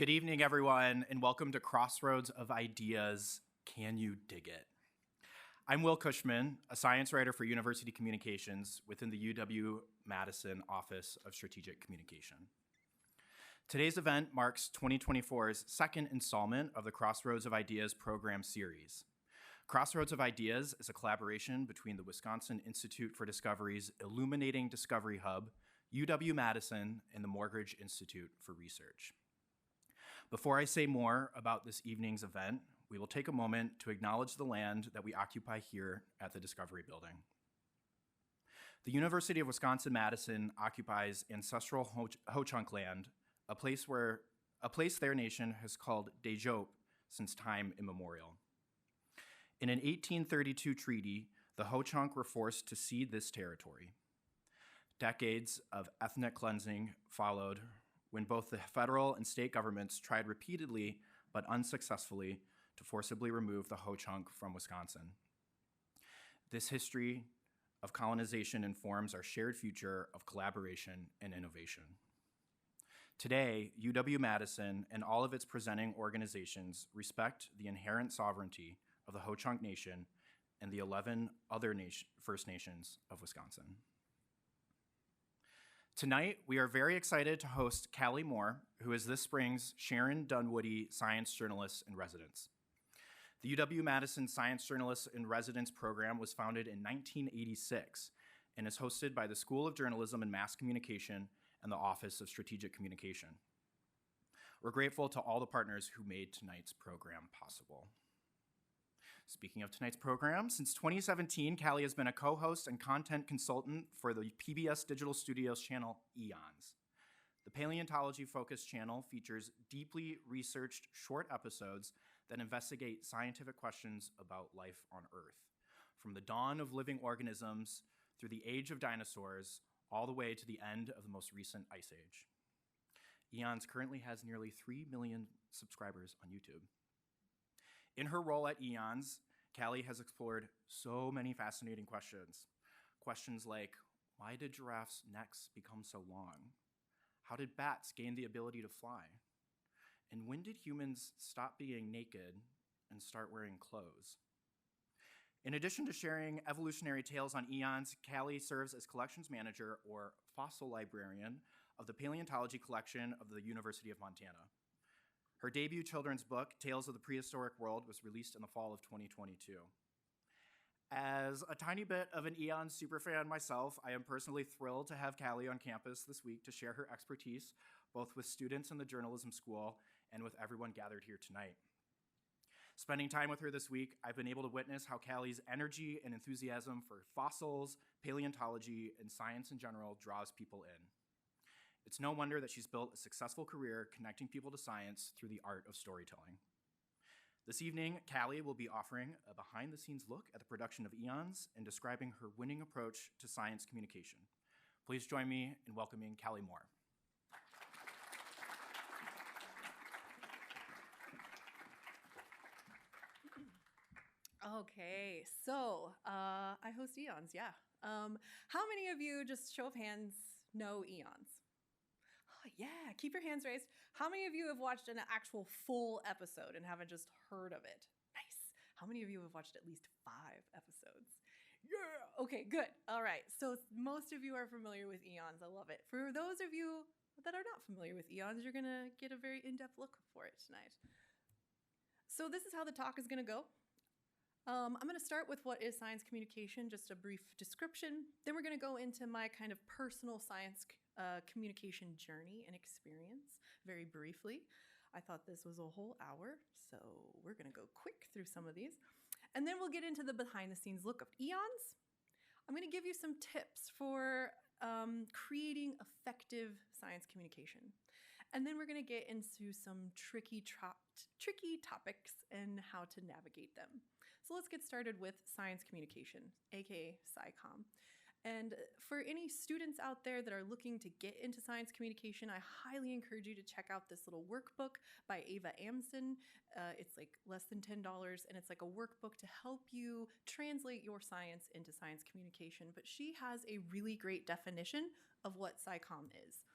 Good evening, everyone, and welcome to Crossroads of Ideas. Can you dig it? I'm Will Cushman, a science writer for University Communications within the UW-Madison Office of Strategic Communication. Today's event marks 2024's second installment of the Crossroads of Ideas program series. Crossroads of Ideas is a collaboration between the Wisconsin Institute for Discovery's Illuminating Discovery Hub, UW-Madison, and the Morgridge Institute for Research. Before I say more about this evening's event, we will take a moment to acknowledge the land that we occupy here at the Discovery Building. The University of Wisconsin-Madison occupies ancestral Ho-Chunk land, a place their nation has called Dejope since time immemorial. In an 1832 treaty, the Ho-Chunk were forced to cede this territory. Decades of ethnic cleansing followed when both the federal and state governments tried repeatedly but unsuccessfully to forcibly remove the Ho-Chunk from Wisconsin. This history of colonization informs our shared future of collaboration and innovation. Today, UW-Madison and all of its presenting organizations respect the inherent sovereignty of the Ho-Chunk Nation and the 11 other First Nations of Wisconsin. Tonight, we are very excited to host Kallie Moore, who is this spring's Sharon Dunwoody Science Journalist in Residence. The UW-Madison Science Journalist in Residence program was founded in 1986 and is hosted by the School of Journalism and Mass Communication and the Office of Strategic Communication. We're grateful to all the partners who made tonight's program possible. Speaking of tonight's program, since 2017, Kallie has been a co-host and content consultant for the PBS Digital Studios channel Eons. The paleontology-focused channel features deeply researched short episodes that investigate scientific questions about life on Earth, from the dawn of living organisms through the age of dinosaurs, all the way to the end of the most recent ice age. Eons currently has nearly 3 million subscribers on YouTube. In her role at Eons, Kallie has explored so many fascinating questions. Questions like, why did giraffes' necks become so long? How did bats gain the ability to fly? And when did humans stop being naked and start wearing clothes? In addition to sharing evolutionary tales on Eons, Kallie serves as collections manager or Fossil Librarian of the paleontology collection of the University of Montana. Her debut children's book, Tales of the Prehistoric World, was released in the fall of 2022. As a tiny bit of an Eons superfan myself, I am personally thrilled to have Kallie on campus this week to share her expertise, both with students in the journalism school and with everyone gathered here tonight. Spending time with her this week, I've been able to witness how Kallie's energy and enthusiasm for fossils, paleontology, and science in general draws people in. It's no wonder that she's built a successful career connecting people to science through the art of storytelling. This evening, Kallie will be offering a behind-the-scenes look at the production of Eons and describing her winning approach to science communication. Please join me in welcoming Kallie Moore. Okay, so I host Eons, yeah. How many of you, just show of hands, know Eons? Oh, yeah, keep your hands raised. How many of you have watched an actual full episode and haven't just heard of it? Nice. How many of you have watched at least 5 episodes? Yeah, okay, good. All right, so most of you are familiar with Eons. I love it. For those of you that are not familiar with Eons, you're gonna get a very in-depth look for it tonight. So this is how the talk is gonna go. I'm going to start with what is science communication, just a brief description. Then we're going to go into my kind of personal science communication journey and experience very briefly. I thought this was a whole hour, so we're going to go quick through some of these. And then we'll get into the behind-the-scenes look of Eons. I'm going to give you some tips for creating effective science communication. And then we're going to get into some tricky topics and how to navigate them. So let's get started with science communication, aka SciComm. And for any students out there that are looking to get into science communication, I highly encourage you to check out this little workbook by Ava Amson. It's like less than $10, and it's like a workbook to help you translate your science into science communication. But she has a really great definition of what SciComm is.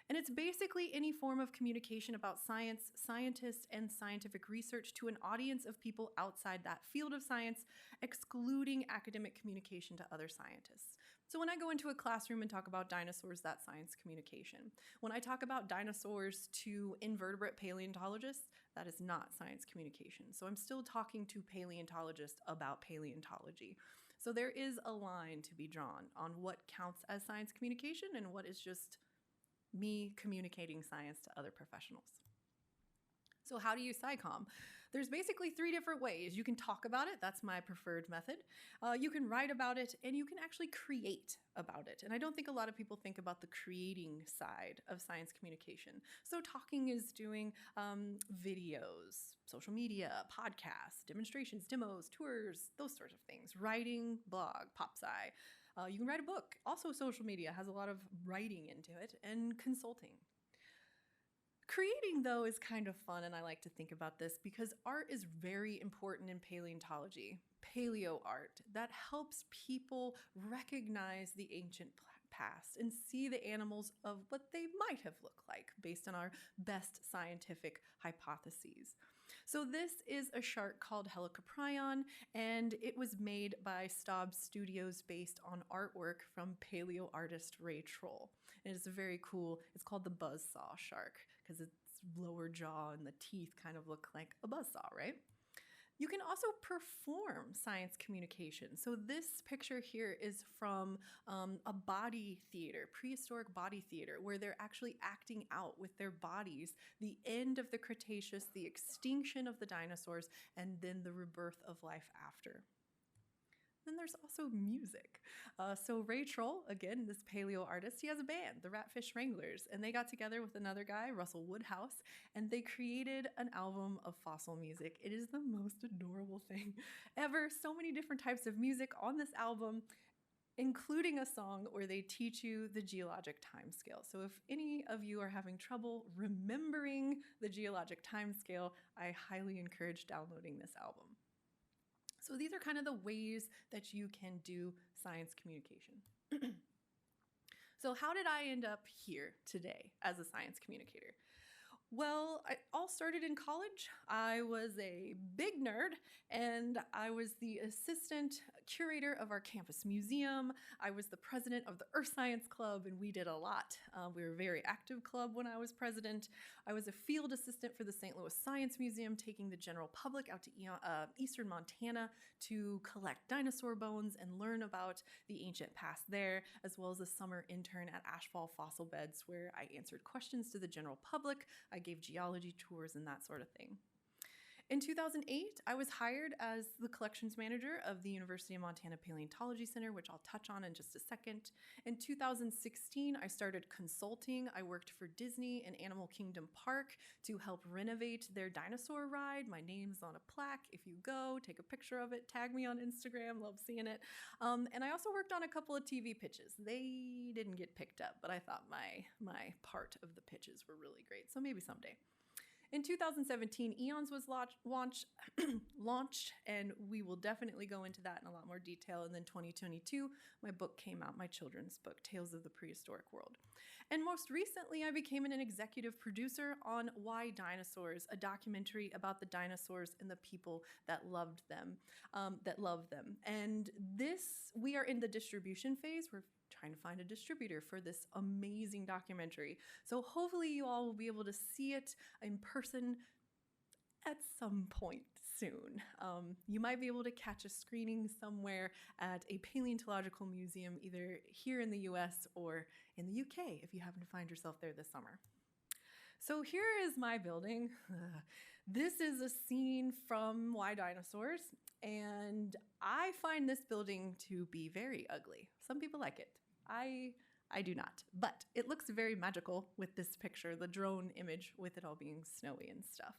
And it's basically any form of communication about science, scientists, and scientific research to an audience of people outside that field of science, excluding academic communication to other scientists. So when I go into a classroom and talk about dinosaurs, that's science communication. When I talk about dinosaurs to invertebrate paleontologists, that is not science communication. So I'm still talking to paleontologists about paleontology. So there is a line to be drawn on what counts as science communication and what is just me communicating science to other professionals. So how do you SciComm? There's basically 3 different ways. You can talk about it, that's my preferred method. You can write about it, and you can actually create about it. And I don't think a lot of people think about the creating side of science communication. So talking is doing videos, social media, podcasts, demonstrations, demos, tours, those sorts of things. Writing, blog, pop-sci. You can write a book. Also, social media has a lot of writing into it, and consulting. Creating, though, is kind of fun, and I like to think about this because art is very important in paleontology, paleo art, that helps people recognize the ancient past and see the animals of what they might have looked like based on our best scientific hypotheses. So this is a shark called Helicoprion, and it was made by Staub Studios based on artwork from paleo artist Ray Troll. And it's very cool. It's called the buzzsaw shark because its lower jaw and the teeth kind of look like a buzzsaw, right? You can also perform science communication. So this picture here is from a body theater, prehistoric body theater, where they're actually acting out with their bodies the end of the Cretaceous, the extinction of the dinosaurs, and then the rebirth of life after. Then there's also music. So Ray Troll, again, this paleo artist, he has a band, the Ratfish Wranglers, and they got together with another guy, Russell Woodhouse, and they created an album of fossil music. It is the most adorable thing ever. So many different types of music on this album, including a song where they teach you the geologic timescale. So if any of you are having trouble remembering the geologic timescale, I highly encourage downloading this album. So these are kind of the ways that you can do science communication. So how did I end up here today as a science communicator? Well, it all started in college. I was a big nerd, and I was the assistant curator of our campus museum. I was the president of the Earth Science Club, and we did a lot. We were a very active club when I was president. I was a field assistant for the St. Louis Science Museum, taking the general public out to eastern Montana to collect dinosaur bones and learn about the ancient past there, as well as a summer intern at Ashfall Fossil Beds, where I answered questions to the general public. I gave geology tours and that sort of thing. In 2008, I was hired as the collections manager of the University of Montana Paleontology Center, which I'll touch on in just a second. In 2016, I started consulting. I worked for Disney and Animal Kingdom Park to help renovate their dinosaur ride. My name's on a plaque. If you go, take a picture of it, tag me on Instagram, love seeing it. And I also worked on a couple of TV pitches. They didn't get picked up, but I thought my part of the pitches were really great, so maybe someday. In 2017, Eons was launched, and we will definitely go into that in a lot more detail. And then 2022, my book came out, my children's book, Tales of the Prehistoric World. And most recently, I became an executive producer on Why Dinosaurs, a documentary about the dinosaurs and the people that loved them, And we are in the distribution phase. We're trying to find a distributor for this amazing documentary. So hopefully you all will be able to see it in person at some point soon. You might be able to catch a screening somewhere at a paleontological museum, either here in the US or in the UK, if you happen to find yourself there this summer. So here is my building. This is a scene from Why Dinosaurs, and I find this building to be very ugly. Some people like it. I do not, but it looks very magical with this picture, the drone image with it all being snowy and stuff.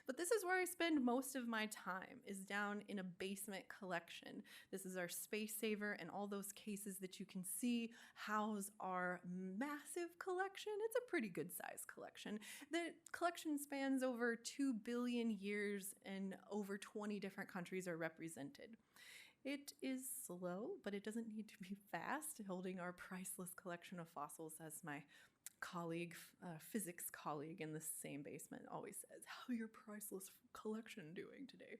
But this is where I spend most of my time, is down in a basement collection. This is our space saver, and all those cases that you can see house our massive collection. It's a pretty good size collection. The collection spans over 2 billion years, and over 20 different countries are represented. It is slow, but it doesn't need to be fast, holding our priceless collection of fossils, as my colleague, physics colleague in the same basement always says, "How your priceless collection doing today?"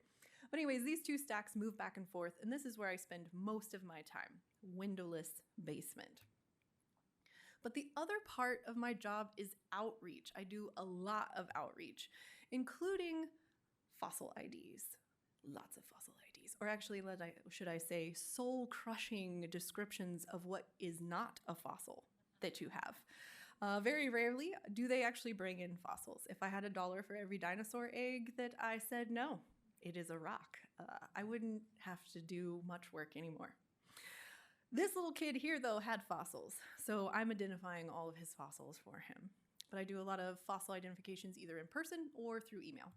But anyways, these two stacks move back and forth, and this is where I spend most of my time, windowless basement. But the other part of my job is outreach. I do a lot of outreach, including fossil IDs. Lots of fossil IDs. Or actually, should I say, soul-crushing descriptions of what is not a fossil that you have. Very rarely do they actually bring in fossils. If I had $1 for every dinosaur egg that I said no, it is a rock, I wouldn't have to do much work anymore. This little kid here, though, had fossils, so I'm identifying all of his fossils for him. But I do a lot of fossil identifications either in person or through email.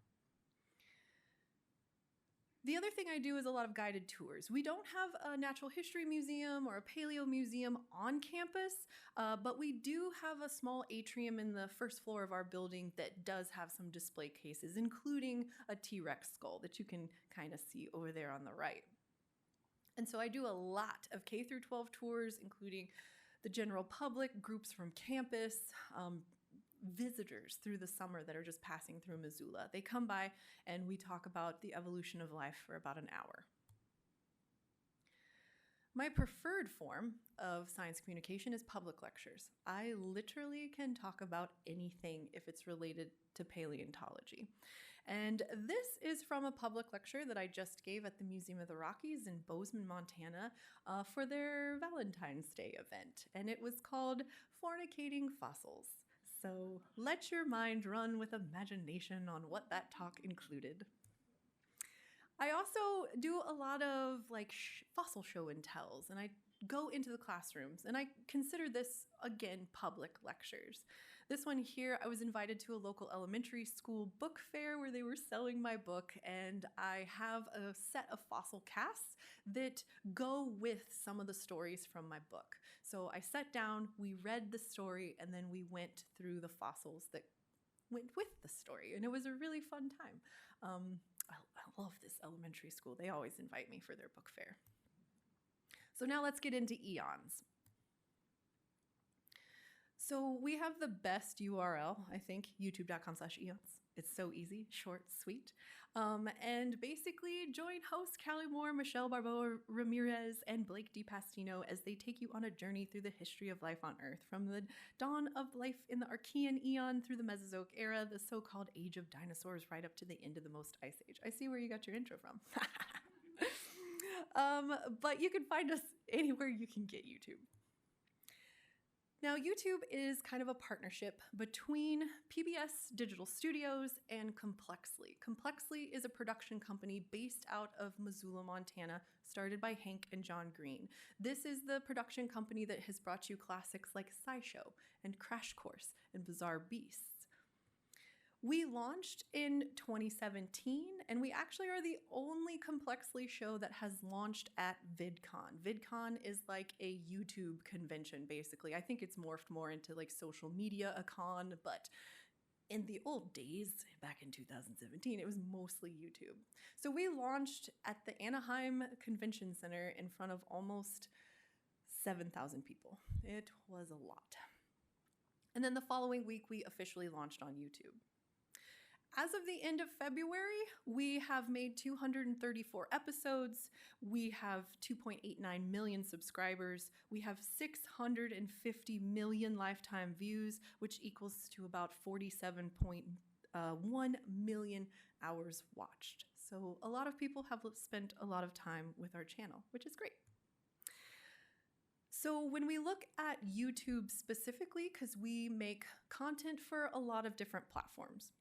The other thing I do is a lot of guided tours. We don't have a natural history museum or a paleo museum on campus, but we do have a small atrium in the first floor of our building that does have some display cases, including a T-Rex skull that you can kind of see over there on the right. And so I do a lot of K through 12 tours, including the general public, groups from campus, visitors through the summer that are just passing through Missoula. They come by and we talk about the evolution of life for about an hour. My preferred form of science communication is public lectures. I literally can talk about anything if it's related to paleontology. And this is from a public lecture that I just gave at the Museum of the Rockies in Bozeman, Montana, for their Valentine's Day event. And it was called Fornicating Fossils. So let your mind run with imagination on what that talk included. I also do a lot of fossil show and tells, and I go into the classrooms, and I consider this, again, public lectures. This one here, I was invited to a local elementary school book fair where they were selling my book, and I have a set of fossil casts that go with some of the stories from my book. So I sat down, we read the story, and then we went through the fossils that went with the story, and it was a really fun time. I love this elementary school. They always invite me for their book fair. So now let's get into eons. So we have the best URL, I think, youtube.com/eons. It's so easy, short, sweet. And basically join hosts Kallie Moore, Michelle Barbeau Ramirez, and Blake DiPastino as they take you on a journey through the history of life on Earth, from the dawn of life in the Archean Eon through the Mesozoic era, the so-called age of dinosaurs, right up to the end of the Most Ice Age. I see where you got your intro from. But you can find us anywhere you can get YouTube. Now, YouTube is kind of a partnership between PBS Digital Studios and Complexly. Complexly is a production company based out of Missoula, Montana, started by Hank and John Green. This is the production company that has brought you classics like SciShow and Crash Course and Bizarre Beasts. We launched in 2017, and we actually are the only Complexly show that has launched at VidCon. VidCon is like a YouTube convention, basically. I think it's morphed more into like social media a con, but in the old days, back in 2017, it was mostly YouTube. So we launched at the Anaheim Convention Center in front of almost 7,000 people. It was a lot. And then the following week, we officially launched on YouTube. As of the end of February, we have made 234 episodes. We have 2.89 million subscribers. We have 650 million lifetime views, which equals to about 47.1 million hours watched. So a lot of people have spent a lot of time with our channel, which is great. So when we look at YouTube specifically, because we make content for a lot of different platforms,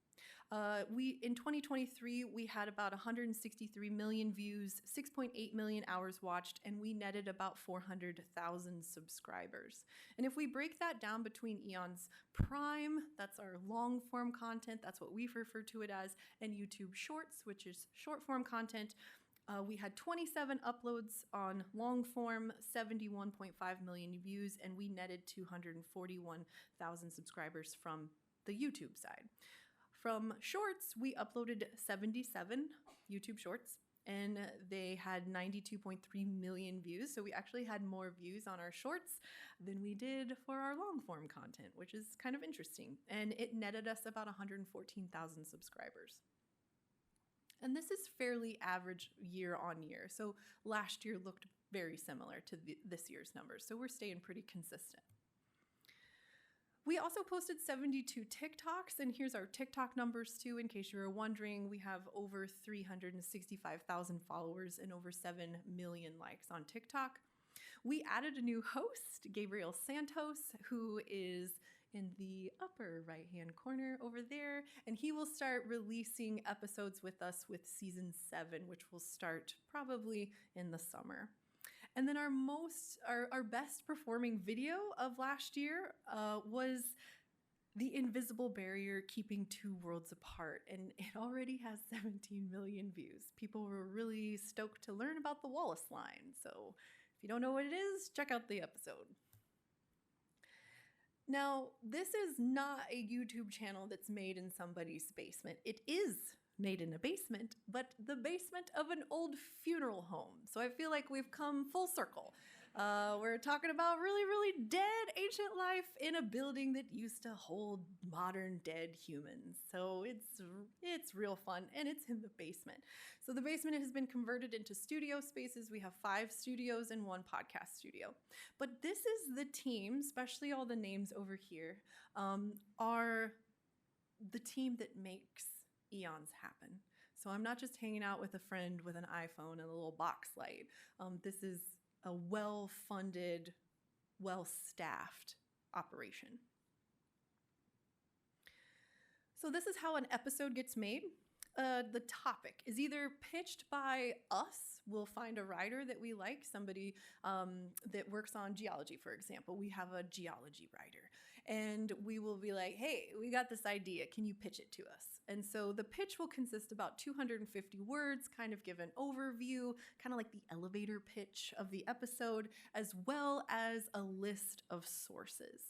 in 2023, we had about 163 million views, 6.8 million hours watched, and we netted about 400,000 subscribers. And if we break that down between Eons Prime, that's our long form content, that's what we refer to it as, and YouTube Shorts, which is short form content, we had 27 uploads on long form, 71.5 million views, and we netted 241,000 subscribers from the YouTube side. From Shorts, we uploaded 77 YouTube Shorts, and they had 92.3 million views. So we actually had more views on our shorts than we did for our long form content, which is kind of interesting. And it netted us about 114,000 subscribers. And this is fairly average year on year. So last year looked very similar to this year's numbers. So we're staying pretty consistent. We also posted 72 TikToks, and here's our TikTok numbers too, in case you were wondering. We have over 365,000 followers and over 7 million likes on TikTok. We added a new host, Gabriel Santos, who is in the upper right-hand corner over there, and he will start releasing episodes with us with season 7, which will start probably in the summer. And then our best performing video of last year was the invisible barrier keeping two worlds apart, and it already has 17 million views. People were really stoked to learn about the Wallace line, so if you don't know what it is, check out the episode. Now, this is not a YouTube channel that's made in somebody's basement. It is made in a basement, but the basement of an old funeral home. So I feel like we've come full circle. We're talking about really, really dead ancient life in a building that used to hold modern dead humans. So it's real fun, and it's in the basement. So the basement has been converted into studio spaces. We have 5 studios and 1 podcast studio. But this is the team, especially all the names over here, are the team that makes Eons happen. So I'm not just hanging out with a friend with an iPhone and a little box light. This is a well-funded, well-staffed operation. So this is how an episode gets made. The topic is either pitched by us. We'll find a writer that we like, somebody that works on geology, for example. We have a geology writer, and we will be like, hey, we got this idea. Can you pitch it to us? And so the pitch will consist about 250 words, kind of give an overview, kind of like the elevator pitch of the episode, as well as a list of sources.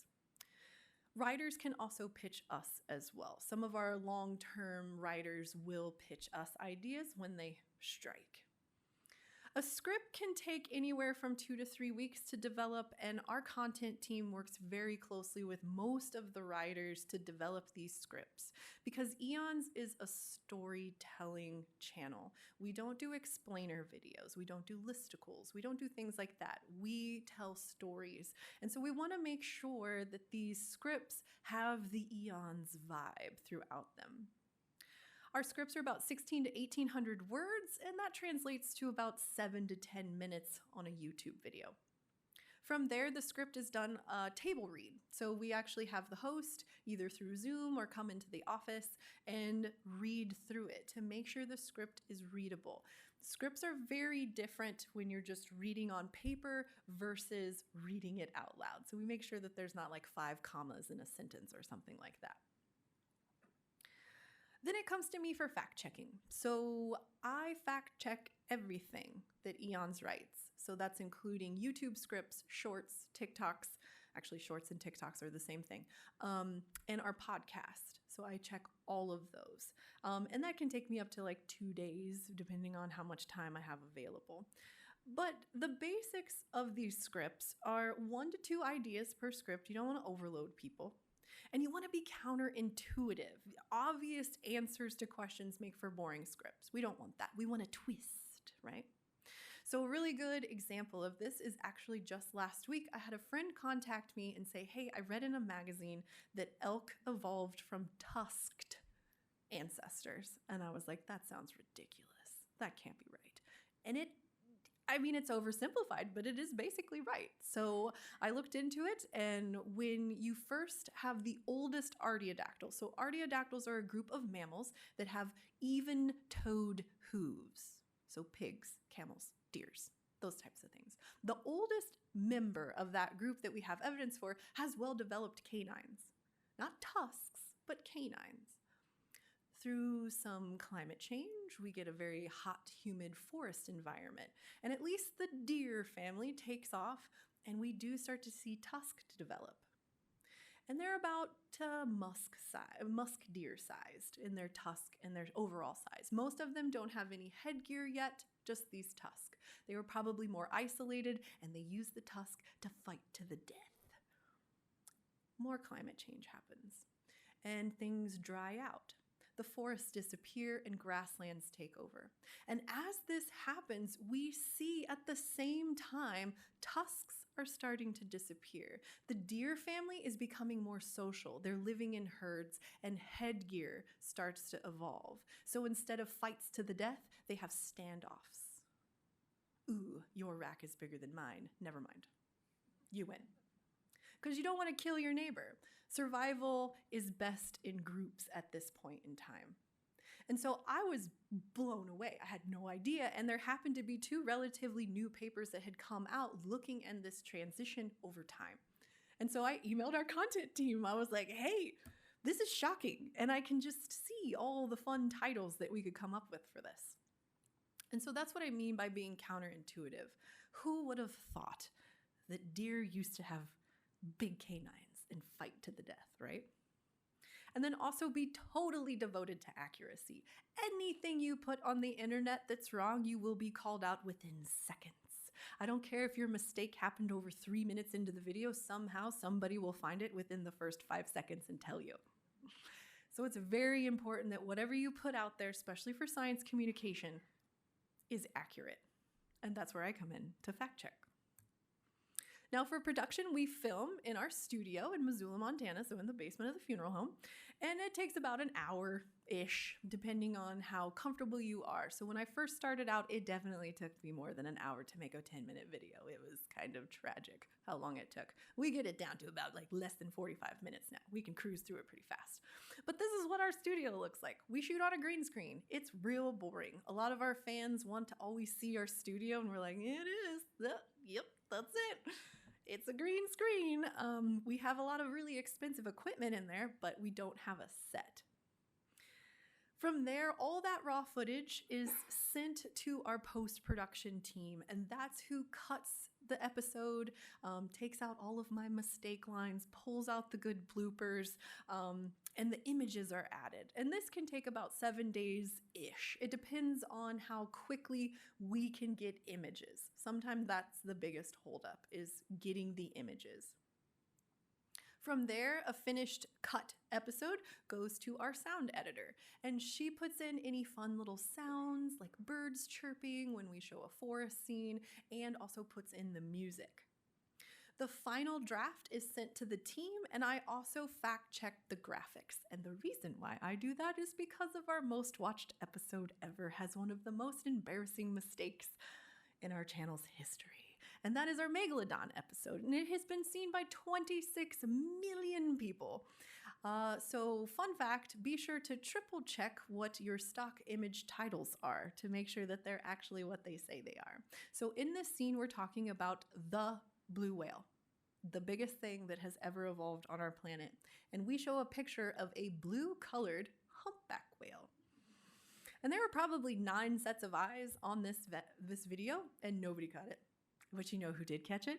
Writers can also pitch us as well. Some of our long-term writers will pitch us ideas when they strike. A script can take anywhere from 2 to 3 weeks to develop, and our content team works very closely with most of the writers to develop these scripts, because Eons is a storytelling channel. We don't do explainer videos. We don't do listicles. We don't do things like that. We tell stories. And so we want to make sure that these scripts have the Eons vibe throughout them. Our scripts are about 16 to 1800 words, and that translates to about 7 to 10 minutes on a YouTube video. From there, the script is done table read. So we actually have the host either through Zoom or come into the office and read through it to make sure the script is readable. Scripts are very different when you're just reading on paper versus reading it out loud. So we make sure that there's not like 5 commas in a sentence or something like that. Then it comes to me for fact checking. So I fact check everything that Eons writes. So that's including YouTube scripts, shorts, TikToks. Actually, shorts and TikToks are the same thing. And our podcast. So I check all of those. And that can take me up to like 2 days, depending on how much time I have available. But the basics of these scripts are 1 to 2 ideas per script. You don't want to overload people. And you want to be counterintuitive. Obvious answers to questions make for boring scripts. We don't want that. We want a twist, right? So a really good example of this is actually just last week. I had a friend contact me and say, hey, I read in a magazine that elk evolved from tusked ancestors. And I was like, that sounds ridiculous. That can't be right. And it's oversimplified, but it is basically right. So I looked into it, and when you first have the oldest artiodactyl, so artiodactyls are a group of mammals that have even-toed hooves. So pigs, camels, deers, those types of things. The oldest member of that group that we have evidence for has well-developed canines. Not tusks, but canines. Through some climate change, we get a very hot, humid forest environment. And at least the deer family takes off, and we do start to see tusks develop. And they're about musk deer sized in their tusk and their overall size. Most of them don't have any headgear yet, just these tusks. They were probably more isolated, and they use the tusk to fight to the death. More climate change happens, and things dry out. The forests disappear and grasslands take over. And as this happens, we see at the same time tusks are starting to disappear. The deer family is becoming more social. They're living in herds, and headgear starts to evolve. So instead of fights to the death, they have standoffs. Ooh, your rack is bigger than mine. Never mind. You win. Because you don't want to kill your neighbor. Survival is best in groups at this point in time. And so I was blown away. I had no idea. And there happened to be 2 relatively new papers that had come out looking at this transition over time. And so I emailed our content team. I was like, hey, this is shocking. And I can just see all the fun titles that we could come up with for this. And so that's what I mean by being counterintuitive. Who would have thought that deer used to have big canines and fight to the death, right? And then also be totally devoted to accuracy. Anything you put on the internet that's wrong, you will be called out within seconds. I don't care if your mistake happened over 3 minutes into the video, somehow somebody will find it within the first 5 seconds and tell you. So it's very important that whatever you put out there, especially for science communication, is accurate. And that's where I come in to fact check. Now for production, we film in our studio in Missoula, Montana, so in the basement of the funeral home. And it takes about an hour-ish, depending on how comfortable you are. So when I first started out, it definitely took me more than an hour to make a 10-minute video. It was kind of tragic how long it took. We get it down to about like less than 45 minutes now. We can cruise through it pretty fast. But this is what our studio looks like. We shoot on a green screen. It's real boring. A lot of our fans want to always see our studio, and we're like, it is. Yep, that's it. It's a green screen. We have a lot of really expensive equipment in there, but we don't have a set. From there, all that raw footage is sent to our post-production team, and that's who cuts the episode, takes out all of my mistake lines, pulls out the good bloopers, and the images are added. And this can take about 7 days-ish. It depends on how quickly we can get images. Sometimes that's the biggest holdup, is getting the images. From there, a finished cut episode goes to our sound editor, and she puts in any fun little sounds like birds chirping when we show a forest scene, and also puts in the music. The final draft is sent to the team, and I also fact-check the graphics. And the reason why I do that is because of our most watched episode ever has one of the most embarrassing mistakes in our channel's history. And that is our Megalodon episode, and it has been seen by 26 million people. So fun fact, be sure to triple check what your stock image titles are to make sure that they're actually what they say they are. So in this scene, we're talking about the blue whale, the biggest thing that has ever evolved on our planet. And we show a picture of a blue-colored humpback whale. And there were probably 9 sets of eyes on this video, and nobody caught it. But you know who did catch it?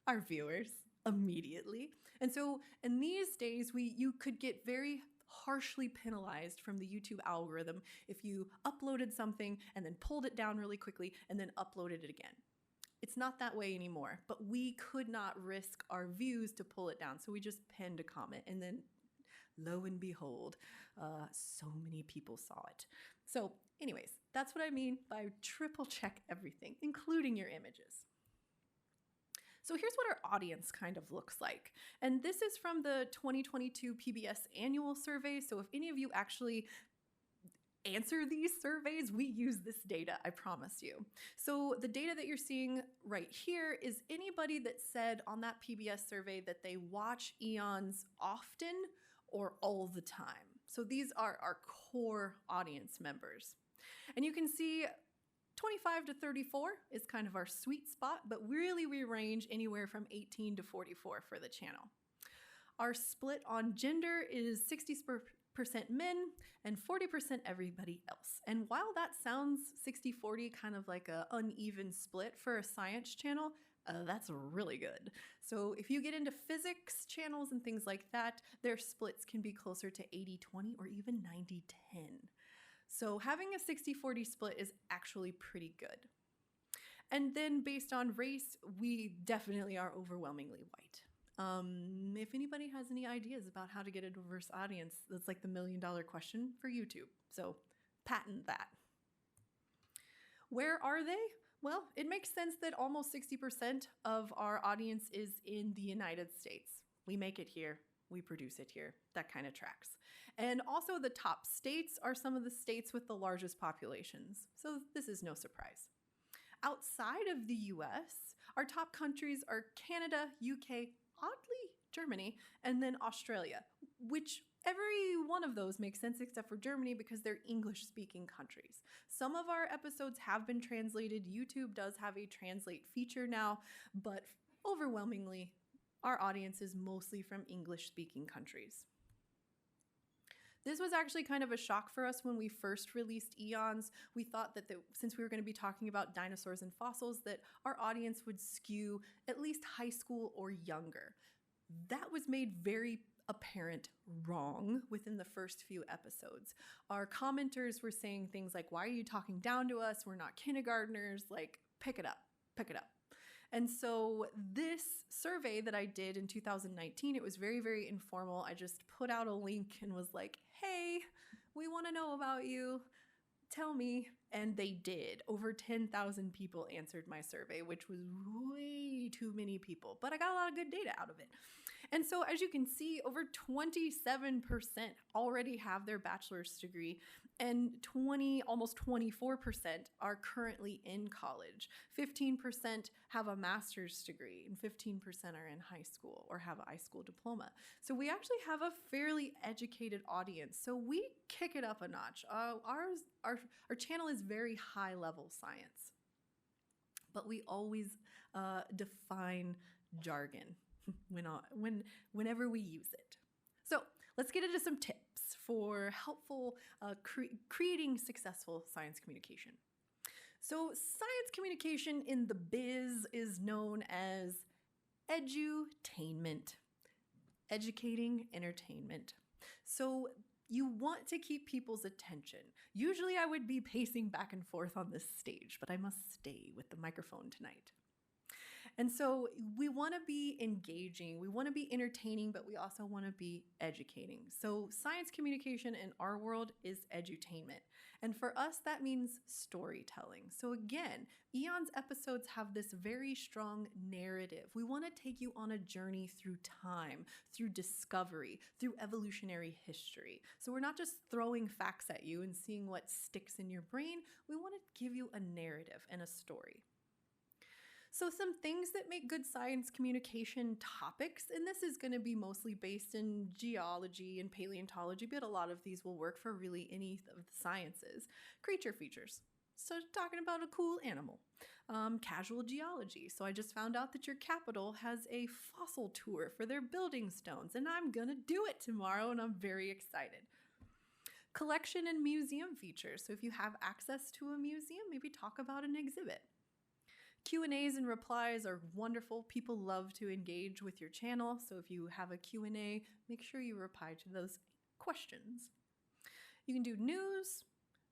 Our viewers, immediately. And so in these days, you could get very harshly penalized from the YouTube algorithm if you uploaded something and then pulled it down really quickly and then uploaded it again. It's not that way anymore, but we could not risk our views to pull it down. So we just pinned a comment, and then lo and behold, so many people saw it. So anyways, that's what I mean by triple check everything, including your images. So here's what our audience kind of looks like. And this is from the 2022 PBS annual survey. So if any of you actually answer these surveys, we use this data, I promise you. So the data that you're seeing right here is anybody that said on that PBS survey that they watch Eons often or all the time. So these are our core audience members. And you can see 25 to 34 is kind of our sweet spot, but really we range anywhere from 18 to 44 for the channel. Our split on gender is 60% men and 40% everybody else. And while that sounds 60-40, kind of like an uneven split for a science channel, That's really good. So if you get into physics channels and things like that, their splits can be closer to 80-20 or even 90-10. So having a 60-40 split is actually pretty good. And then based on race, we definitely are overwhelmingly white. If anybody has any ideas about how to get a diverse audience, that's like the $1 million question for YouTube. So patent that. Where are they? Well, it makes sense that almost 60% of our audience is in the United States. We make it here. We produce it here. That kind of tracks. And also the top states are some of the states with the largest populations. So this is no surprise. Outside of the US, our top countries are Canada, UK, oddly Germany, and then Australia, which every one of those makes sense except for Germany because they're English-speaking countries. Some of our episodes have been translated. YouTube does have a translate feature now, but overwhelmingly, our audience is mostly from English-speaking countries. This was actually kind of a shock for us when we first released Eons. We thought that since we were going to be talking about dinosaurs and fossils, that our audience would skew at least high school or younger. That was made very apparent wrong within the first few episodes. Our commenters were saying things like, why are you talking down to us? We're not kindergartners. Like, pick it up, pick it up. And so this survey that I did in 2019, it was very, very informal. I just put out a link and was like, hey, we want to know about you. Tell me. And they did. Over 10,000 people answered my survey, which was way too many people, but I got a lot of good data out of it. And so as you can see, over 27% already have their bachelor's degree, and almost 24% are currently in college. 15% have a master's degree, and 15% are in high school or have a high school diploma. So we actually have a fairly educated audience. So we kick it up a notch. Our channel is very high level science, but we always define jargon whenever we use it. So let's get into some tips for helpful creating successful science communication. So science communication in the biz is known as edutainment, educating entertainment. So you want to keep people's attention. Usually I would be pacing back and forth on this stage, but I must stay with the microphone tonight. And so we want to be engaging, we want to be entertaining, but we also want to be educating. So science communication in our world is edutainment. And for us, that means storytelling. So again, Eons episodes have this very strong narrative. We want to take you on a journey through time, through discovery, through evolutionary history. So we're not just throwing facts at you and seeing what sticks in your brain. We want to give you a narrative and a story. So some things that make good science communication topics, and this is going to be mostly based in geology and paleontology, but a lot of these will work for really any of the sciences. Creature features, so talking about a cool animal. Casual geology, so I just found out that your capital has a fossil tour for their building stones, and I'm going to do it tomorrow, and I'm very excited. Collection and museum features, so if you have access to a museum, maybe talk about an exhibit. Q&As and replies are wonderful. People love to engage with your channel. So if you have a Q&A, make sure you reply to those questions. You can do news,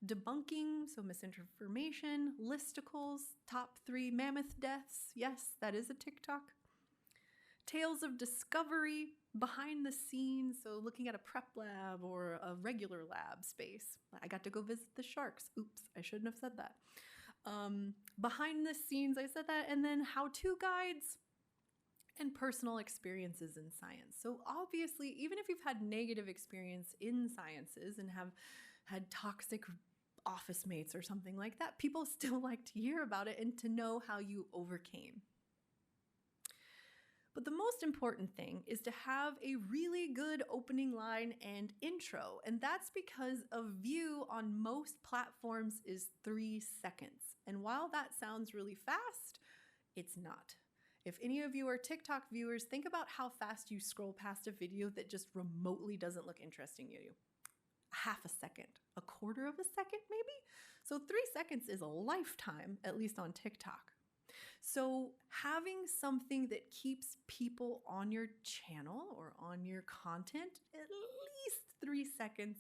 debunking, so misinformation, listicles, top 3 mammoth deaths. Yes, that is a TikTok. Tales of discovery, behind the scenes, so looking at a prep lab or a regular lab space. I got to go visit the sharks. Oops, I shouldn't have said that. Behind the scenes, I said that, and then how-to guides and personal experiences in science. So obviously, even if you've had negative experience in sciences and have had toxic office mates or something like that, people still like to hear about it and to know how you overcame. But the most important thing is to have a really good opening line and intro, and that's because a view on most platforms is 3 seconds. And while that sounds really fast, it's not. If any of you are TikTok viewers, think about how fast you scroll past a video that just remotely doesn't look interesting to you. Half a second, a quarter of a second maybe? So 3 seconds is a lifetime, at least on TikTok. So having something that keeps people on your channel or on your content at least 3 seconds,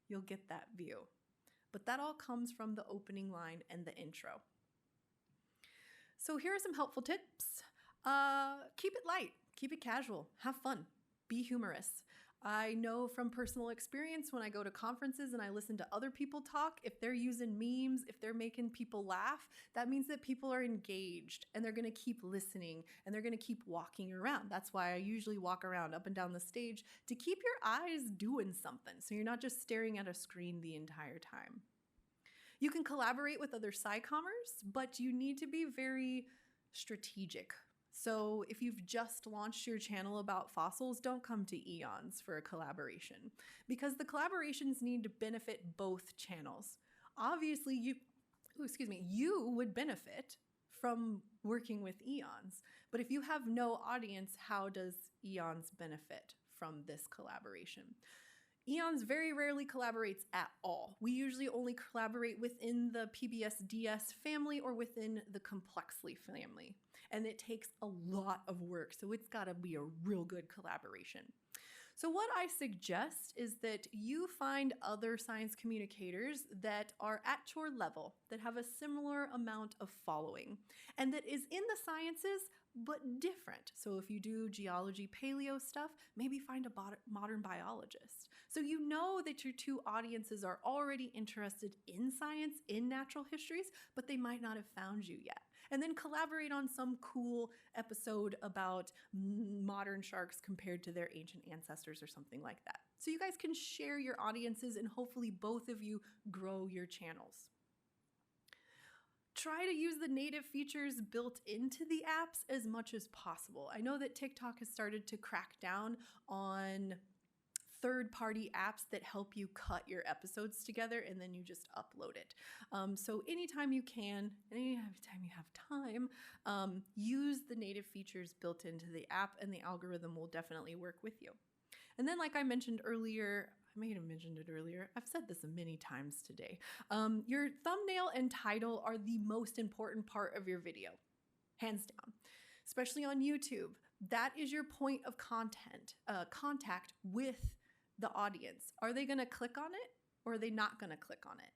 you'll get that view. But that all comes from the opening line and the intro. So here are some helpful tips. Keep it light, keep it casual, have fun, be humorous. I know from personal experience when I go to conferences and I listen to other people talk, if they're using memes, if they're making people laugh, that means that people are engaged and they're going to keep listening and they're going to keep walking around. That's why I usually walk around up and down the stage to keep your eyes doing something so you're not just staring at a screen the entire time. You can collaborate with other SciCommers, but you need to be very strategic. So if you've just launched your channel about fossils, don't come to Eons for a collaboration because the collaborations need to benefit both channels. Obviously, you would benefit from working with Eons, but if you have no audience, how does Eons benefit from this collaboration? Eons very rarely collaborates at all. We usually only collaborate within the PBS DS family or within the Complexly family. And it takes a lot of work, so it's gotta be a real good collaboration. So what I suggest is that you find other science communicators that are at your level, that have a similar amount of following, and that is in the sciences, but different. So if you do geology, paleo stuff, maybe find a modern biologist. So you know that your two audiences are already interested in science, in natural histories, but they might not have found you yet. And then collaborate on some cool episode about modern sharks compared to their ancient ancestors or something like that. So you guys can share your audiences and hopefully both of you grow your channels. Try to use the native features built into the apps as much as possible. I know that TikTok has started to crack down on third-party apps that help you cut your episodes together and then you just upload it. So anytime you can, anytime you have time, use the native features built into the app and the algorithm will definitely work with you. And then like I mentioned earlier, I may have mentioned it earlier, I've said this many times today, your thumbnail and title are the most important part of your video, hands down, especially on YouTube. That is your point of contact with the audience. Are they gonna click on it or are they not gonna click on it?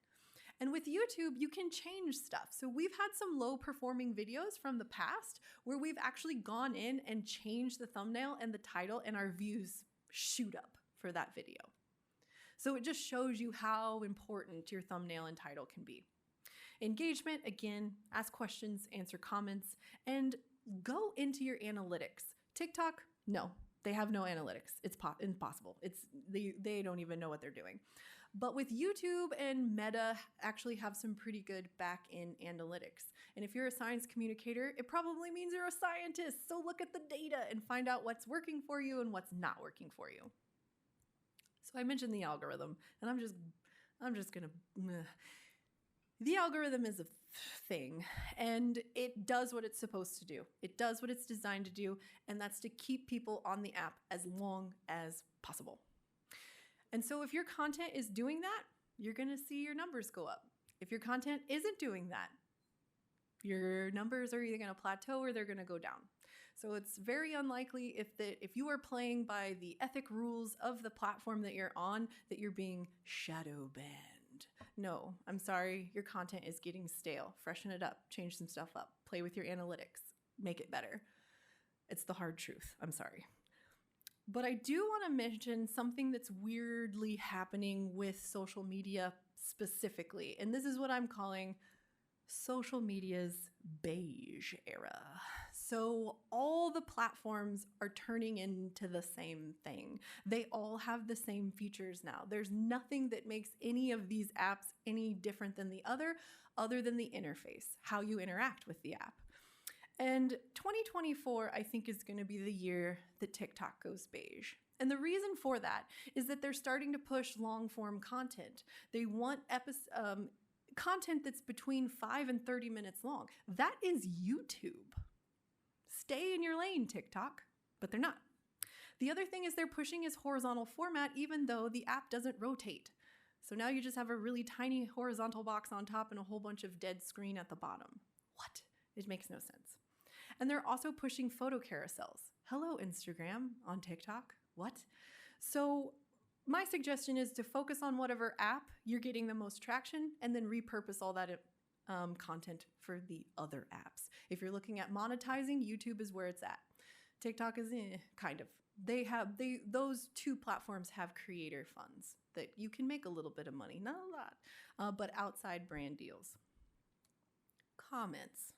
And with YouTube, you can change stuff. So we've had some low performing videos from the past where we've actually gone in and changed the thumbnail and the title and our views shoot up for that video. So it just shows you how important your thumbnail and title can be. Engagement, again, ask questions, answer comments, and go into your analytics. TikTok, no. They have no analytics. It's impossible. They don't even know what they're doing. But with YouTube and Meta actually have some pretty good back-end analytics. And if you're a science communicator, it probably means you're a scientist. So look at the data and find out what's working for you and what's not working for you. So I mentioned the algorithm, and I'm just gonna. The algorithm is a thing, and it does what it's supposed to do. It does what it's designed to do, and that's to keep people on the app as long as possible. And so if your content is doing that, you're gonna see your numbers go up. If your content isn't doing that, your numbers are either gonna plateau or they're gonna go down. So it's very unlikely if you are playing by the ethic rules of the platform that you're on, that you're being shadow banned. No, I'm sorry, your content is getting stale. Freshen it up, change some stuff up, play with your analytics, make it better. It's the hard truth, I'm sorry. But I do want to mention something that's weirdly happening with social media specifically, and this is what I'm calling social media's beige era. So all the platforms are turning into the same thing. They all have the same features now. There's nothing that makes any of these apps any different than the other than the interface, how you interact with the app. And 2024, I think, is going to be the year that TikTok goes beige. And the reason for that is that they're starting to push long-form content. They want content that's between 5 and 30 minutes long. That is YouTube. Stay in your lane, TikTok, but they're not. The other thing is they're pushing is horizontal format even though the app doesn't rotate. So now you just have a really tiny horizontal box on top and a whole bunch of dead screen at the bottom. What? It makes no sense. And they're also pushing photo carousels. Hello, Instagram on TikTok. What? So my suggestion is to focus on whatever app you're getting the most traction and then repurpose all that content for the other apps. If you're looking at monetizing, YouTube is where it's at. TikTok is kind of. Those two platforms have creator funds that you can make a little bit of money, not a lot, but outside brand deals. Comments.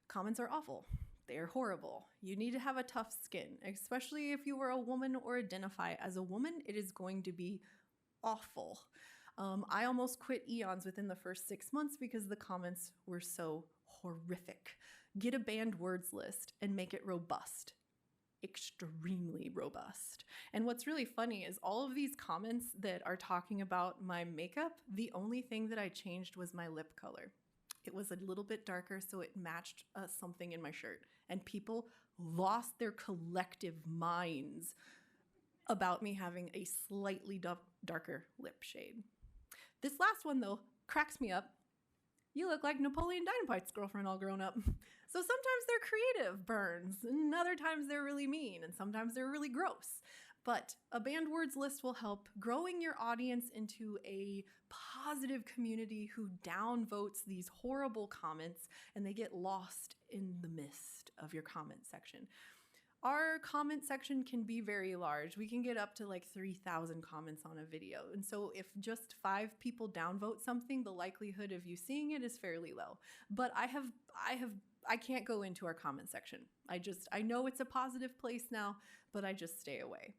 Comments are awful. They're horrible. You need to have a tough skin, especially if you are a woman or identify as a woman. It is going to be awful. I almost quit Eons within the first 6 months because the comments were so horrific. Get a banned words list and make it robust. Extremely robust. And what's really funny is all of these comments that are talking about my makeup, the only thing that I changed was my lip color. It was a little bit darker, so it matched something in my shirt. And people lost their collective minds about me having a slightly darker lip shade. This last one, though, cracks me up. You look like Napoleon Dynamite's girlfriend all grown up. So sometimes they're creative burns, and other times they're really mean, and sometimes they're really gross. But a banned words list will help growing your audience into a positive community who downvotes these horrible comments and they get lost in the mist of your comment section. Our comment section can be very large. We can get up to like 3,000 comments on a video. And so if just 5 people downvote something, the likelihood of you seeing it is fairly low. But I can't go into our comment section. I know it's a positive place now, but I just stay away.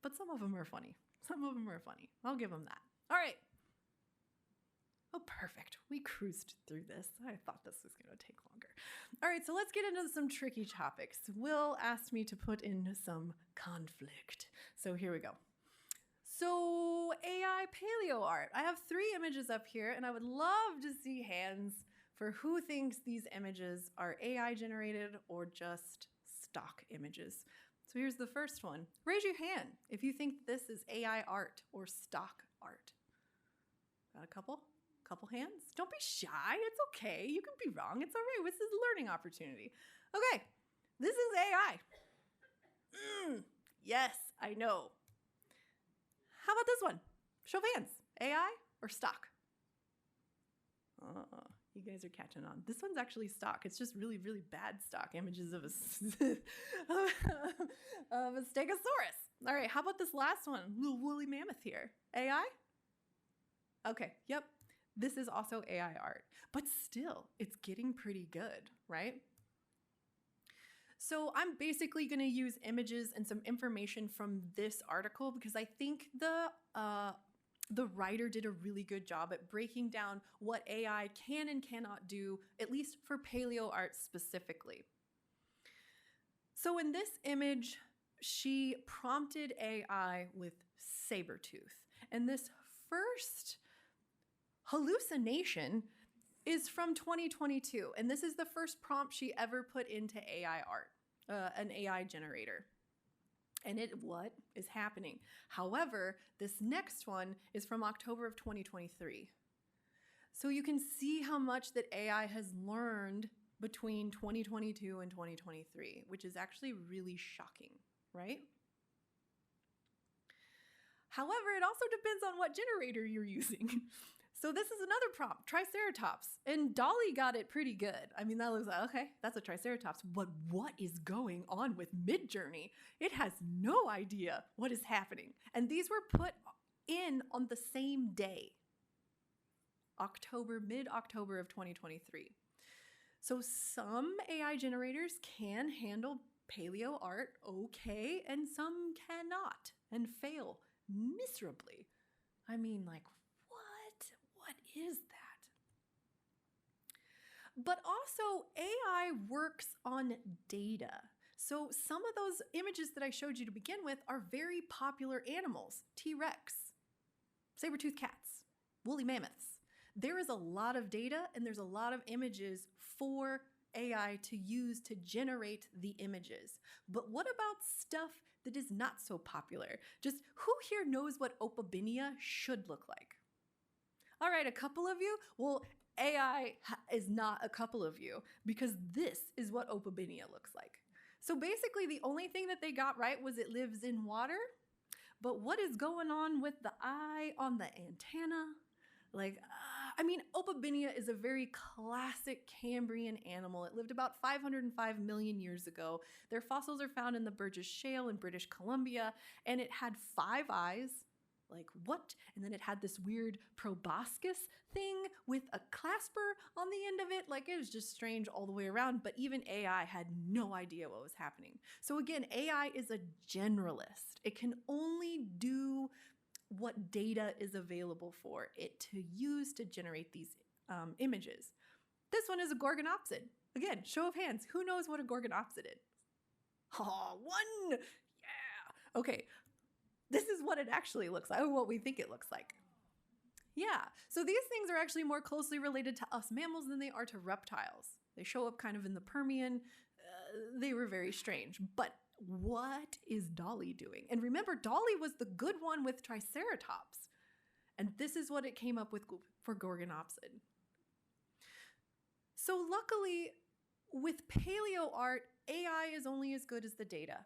But some of them are funny. Some of them are funny. I'll give them that. All right. Oh, perfect. We cruised through this. I thought this was going to take longer. All right, so let's get into some tricky topics. Will asked me to put in some conflict. So here we go. So AI paleo art. I have 3 images up here, and I would love to see hands for who thinks these images are AI generated or just stock images. So here's the first one. Raise your hand if you think this is AI art or stock art. Got a couple hands? Don't be shy. It's okay. You can be wrong. It's all right. This is a learning opportunity. Okay, this is AI. Yes, I know. How about this one? Show of hands. AI or stock? You guys are catching on. This one's actually stock. It's just really, really bad stock images of a stegosaurus. All right, how about this last one? Little woolly mammoth here. AI? Okay, yep. This is also AI art, but still, it's getting pretty good, right? So I'm basically going to use images and some information from this article because I think the writer did a really good job at breaking down what AI can and cannot do, at least for paleo art specifically. So in this image, she prompted AI with saber-tooth. And this first hallucination is from 2022. And this is the first prompt she ever put into AI art, an AI generator. And what is happening? However, this next one is from October of 2023. So you can see how much that AI has learned between 2022 and 2023, which is actually really shocking, right? However, it also depends on what generator you're using. So this is another prompt, Triceratops. And Dolly got it pretty good. I mean, that looks like, okay, that's a Triceratops. But what is going on with Midjourney? It has no idea what is happening. And these were put in on the same day, mid-October of 2023. So some AI generators can handle paleo art okay, and some cannot and fail miserably. I mean, like, what is that? But also, AI works on data. So some of those images that I showed you to begin with are very popular animals. T-Rex, saber-toothed cats, woolly mammoths. There is a lot of data and there's a lot of images for AI to use to generate the images. But what about stuff that is not so popular? Just who here knows what Opabinia should look like? All right, a couple of you. Well, AI is not a couple of you, because this is what Opabinia looks like. So basically, the only thing that they got right was it lives in water. But what is going on with the eye on the antenna? Opabinia is a very classic Cambrian animal. It lived about 505 million years ago. Their fossils are found in the Burgess Shale in British Columbia, and it had 5 eyes. Like, what? And then it had this weird proboscis thing with a clasper on the end of it. Like, it was just strange all the way around, but even AI had no idea what was happening. So again, AI is a generalist. It can only do what data is available for it to use to generate these images. This one is a gorgonopsid. Again, show of hands. Who knows what a gorgonopsid is? Oh, 1! Yeah! Okay. This is what it actually looks like, or what we think it looks like. Yeah, so these things are actually more closely related to us mammals than they are to reptiles. They show up kind of in the Permian. They were very strange. But what is Dolly doing? And remember, Dolly was the good one with Triceratops. And this is what it came up with for Gorgonopsid. So luckily, with paleo art, AI is only as good as the data.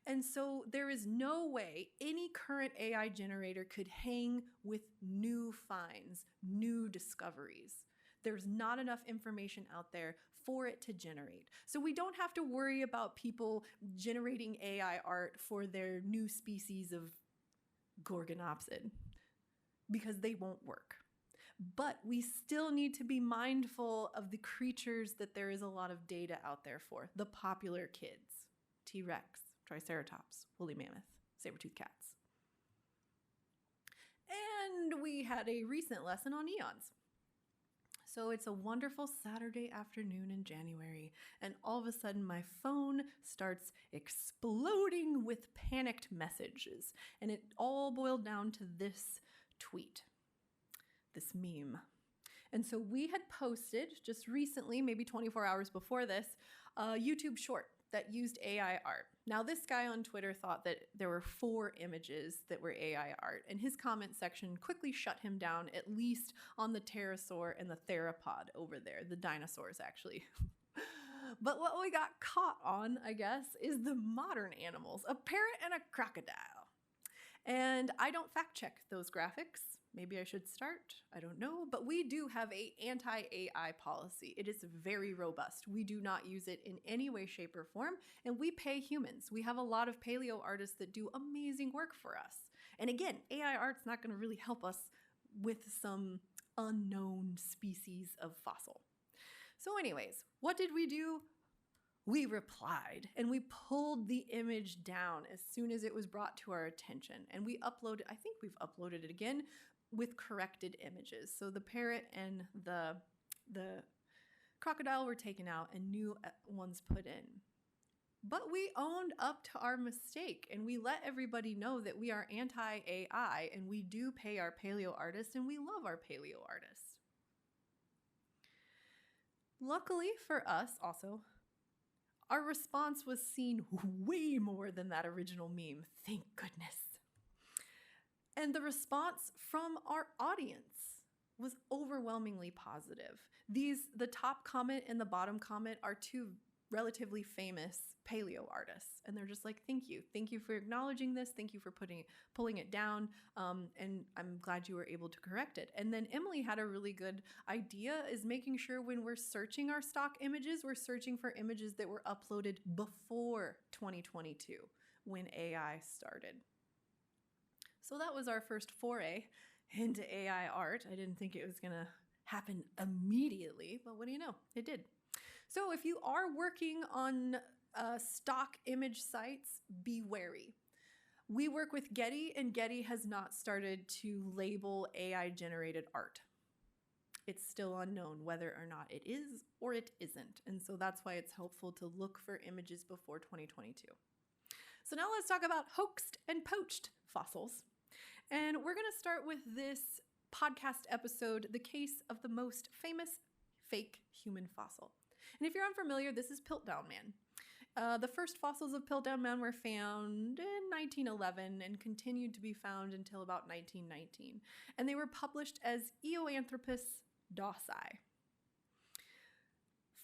And so there is no way any current AI generator could hang with new finds, new discoveries. There's not enough information out there for it to generate. So we don't have to worry about people generating AI art for their new species of Gorgonopsid, because they won't work. But we still need to be mindful of the creatures that there is a lot of data out there for. The popular kids, T-Rex, Triceratops, woolly mammoth, saber-toothed cats. And we had a recent lesson on eons. So it's a wonderful Saturday afternoon in January, and all of a sudden my phone starts exploding with panicked messages. And it all boiled down to this tweet, this meme. And so we had posted just recently, maybe 24 hours before this, a YouTube short that used AI art. Now, this guy on Twitter thought that there were 4 images that were AI art, and his comment section quickly shut him down, at least on the pterosaur and the theropod over there, the dinosaurs actually. But what we got caught on, I guess, is the modern animals, a parrot and a crocodile. And I don't fact check those graphics. Maybe I should start, I don't know, but we do have an anti-AI policy. It is very robust. We do not use it in any way, shape, or form, and we pay humans. We have a lot of paleo artists that do amazing work for us. And again, AI art's not gonna really help us with some unknown species of fossil. So anyways, what did we do? We replied, and we pulled the image down as soon as it was brought to our attention. And we uploaded, I think we've uploaded it again, with corrected images. So the parrot and the crocodile were taken out and new ones put in. But we owned up to our mistake, and we let everybody know that we are anti-AI, and we do pay our paleo artists, and we love our paleo artists. Luckily for us also, our response was seen way more than that original meme. Thank goodness. And the response from our audience was overwhelmingly positive. The top comment and the bottom comment are 2 relatively famous paleo artists. And they're just like, thank you. Thank you for acknowledging this. Thank you for pulling it down. And I'm glad you were able to correct it. And then Emily had a really good idea, is making sure when we're searching our stock images, we're searching for images that were uploaded before 2022, when AI started. So that was our first foray into AI art. I didn't think it was gonna happen immediately, but what do you know? It did. So if you are working on stock image sites, be wary. We work with Getty, and Getty has not started to label AI-generated art. It's still unknown whether or not it is or it isn't, and so that's why it's helpful to look for images before 2022. So now let's talk about hoaxed and poached fossils. And we're gonna start with this podcast episode, the case of the most famous fake human fossil. And if you're unfamiliar, this is Piltdown Man. The first fossils of Piltdown Man were found in 1911 and continued to be found until about 1919. And they were published as Eoanthropus dawsi.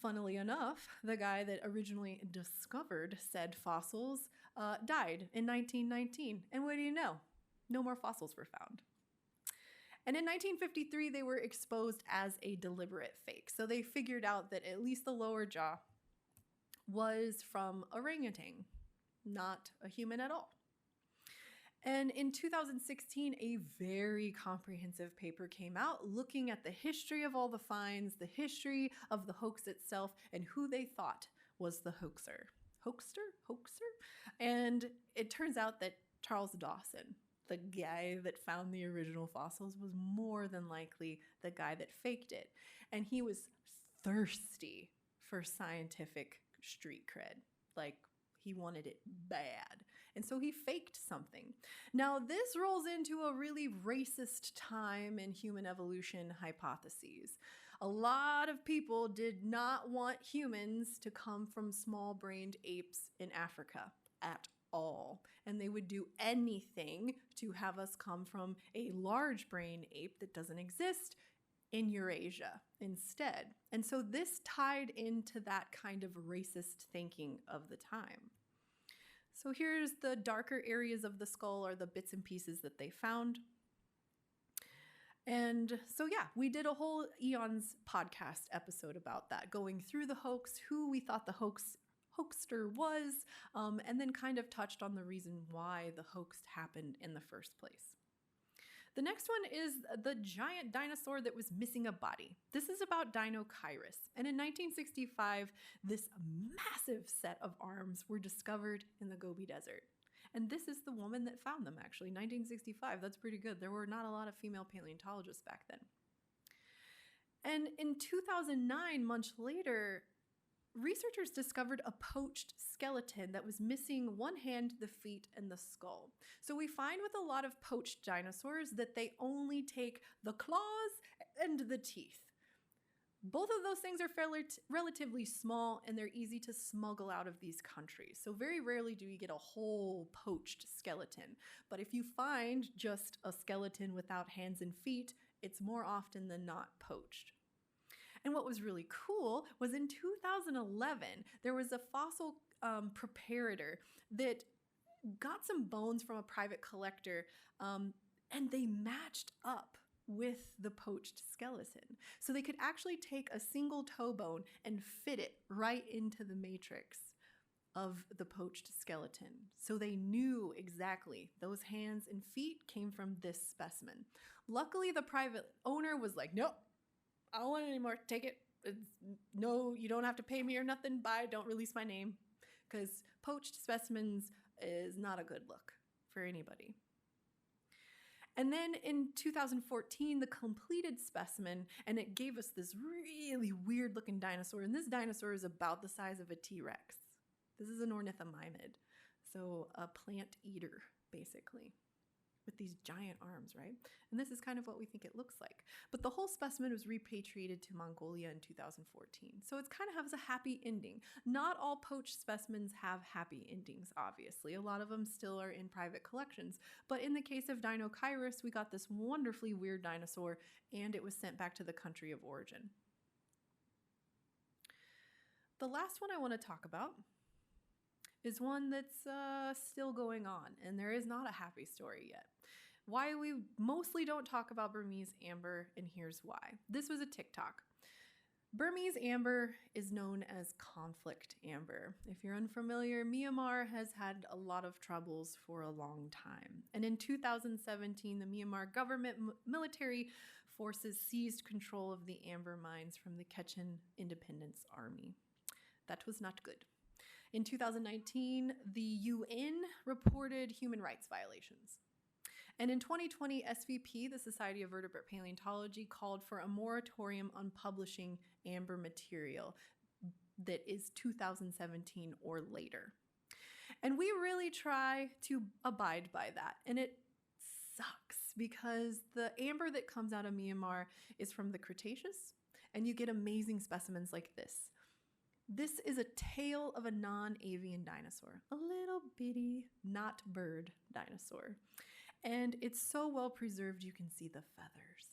Funnily enough, the guy that originally discovered said fossils died in 1919. And what do you know? No more fossils were found. And in 1953, they were exposed as a deliberate fake. So they figured out that at least the lower jaw was from orangutan, not a human at all. And in 2016, a very comprehensive paper came out looking at the history of all the finds, the history of the hoax itself, and who they thought was the hoaxer. Hoaxer? And it turns out that Charles Dawson, the guy that found the original fossils, was more than likely the guy that faked it. And he was thirsty for scientific street cred. Like, he wanted it bad. And so he faked something. Now, this rolls into a really racist time in human evolution hypotheses. A lot of people did not want humans to come from small-brained apes in Africa at all. And they would do anything to have us come from a large-brained ape that doesn't exist in Eurasia instead. And so this tied into that kind of racist thinking of the time. So here's the darker areas of the skull, or the bits and pieces that they found. And so yeah, we did a whole Eons podcast episode about that, going through the hoax, who we thought the hoaxer was, and then kind of touched on the reason why the hoax happened in the first place. The next one is the giant dinosaur that was missing a body. This is about Deinonychus. And in 1965, this massive set of arms were discovered in the Gobi Desert. And this is the woman that found them, actually, 1965. That's pretty good. There were not a lot of female paleontologists back then. And in 2009, much later, researchers discovered a poached skeleton that was missing one hand, the feet, and the skull. So we find with a lot of poached dinosaurs that they only take the claws and the teeth. Both of those things are relatively small, and they're easy to smuggle out of these countries. So very rarely do you get a whole poached skeleton. But if you find just a skeleton without hands and feet, it's more often than not poached. And what was really cool was in 2011, there was a fossil preparator that got some bones from a private collector, and they matched up with the poached skeleton. So they could actually take a single toe bone and fit it right into the matrix of the poached skeleton. So they knew exactly those hands and feet came from this specimen. Luckily, the private owner was like, nope, I don't want it anymore. Take it. No, you don't have to pay me or nothing. Bye. Don't release my name. Because poached specimens is not a good look for anybody. And then in 2014, the completed specimen, and it gave us this really weird looking dinosaur. And this dinosaur is about the size of a T-Rex. This is an ornithomimid. So a plant eater, basically, with these giant arms, right? And this is kind of what we think it looks like. But the whole specimen was repatriated to Mongolia in 2014. So it's kind of has a happy ending. Not all poached specimens have happy endings, obviously. A lot of them still are in private collections. But in the case of Deinonychus, we got this wonderfully weird dinosaur, and it was sent back to the country of origin. The last one I want to talk about is one that's still going on, and there is not a happy story yet. Why we mostly don't talk about Burmese amber, and here's why. This was a TikTok. Burmese amber is known as conflict amber. If you're unfamiliar, Myanmar has had a lot of troubles for a long time. And in 2017, the Myanmar government military forces seized control of the amber mines from the Kachin Independence Army. That was not good. In 2019, the UN reported human rights violations. And in 2020, SVP, the Society of Vertebrate Paleontology, called for a moratorium on publishing amber material that is 2017 or later. And we really try to abide by that. And it sucks because the amber that comes out of Myanmar is from the Cretaceous, and you get amazing specimens like this. This is a tail of a non-avian dinosaur, a little bitty, not bird dinosaur. And it's so well preserved you can see the feathers.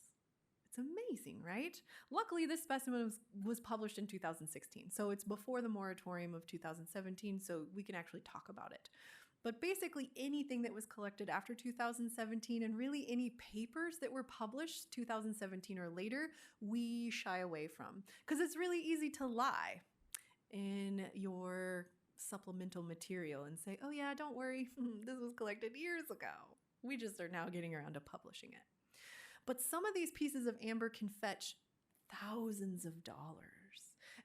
It's amazing, right? Luckily, this specimen was published in 2016, so it's before the moratorium of 2017, so we can actually talk about it. But basically anything that was collected after 2017 and really any papers that were published 2017 or later, we shy away from. Because it's really easy to lie in your supplemental material and say, oh yeah, don't worry, this was collected years ago. We just are now getting around to publishing it. But some of these pieces of amber can fetch thousands of dollars.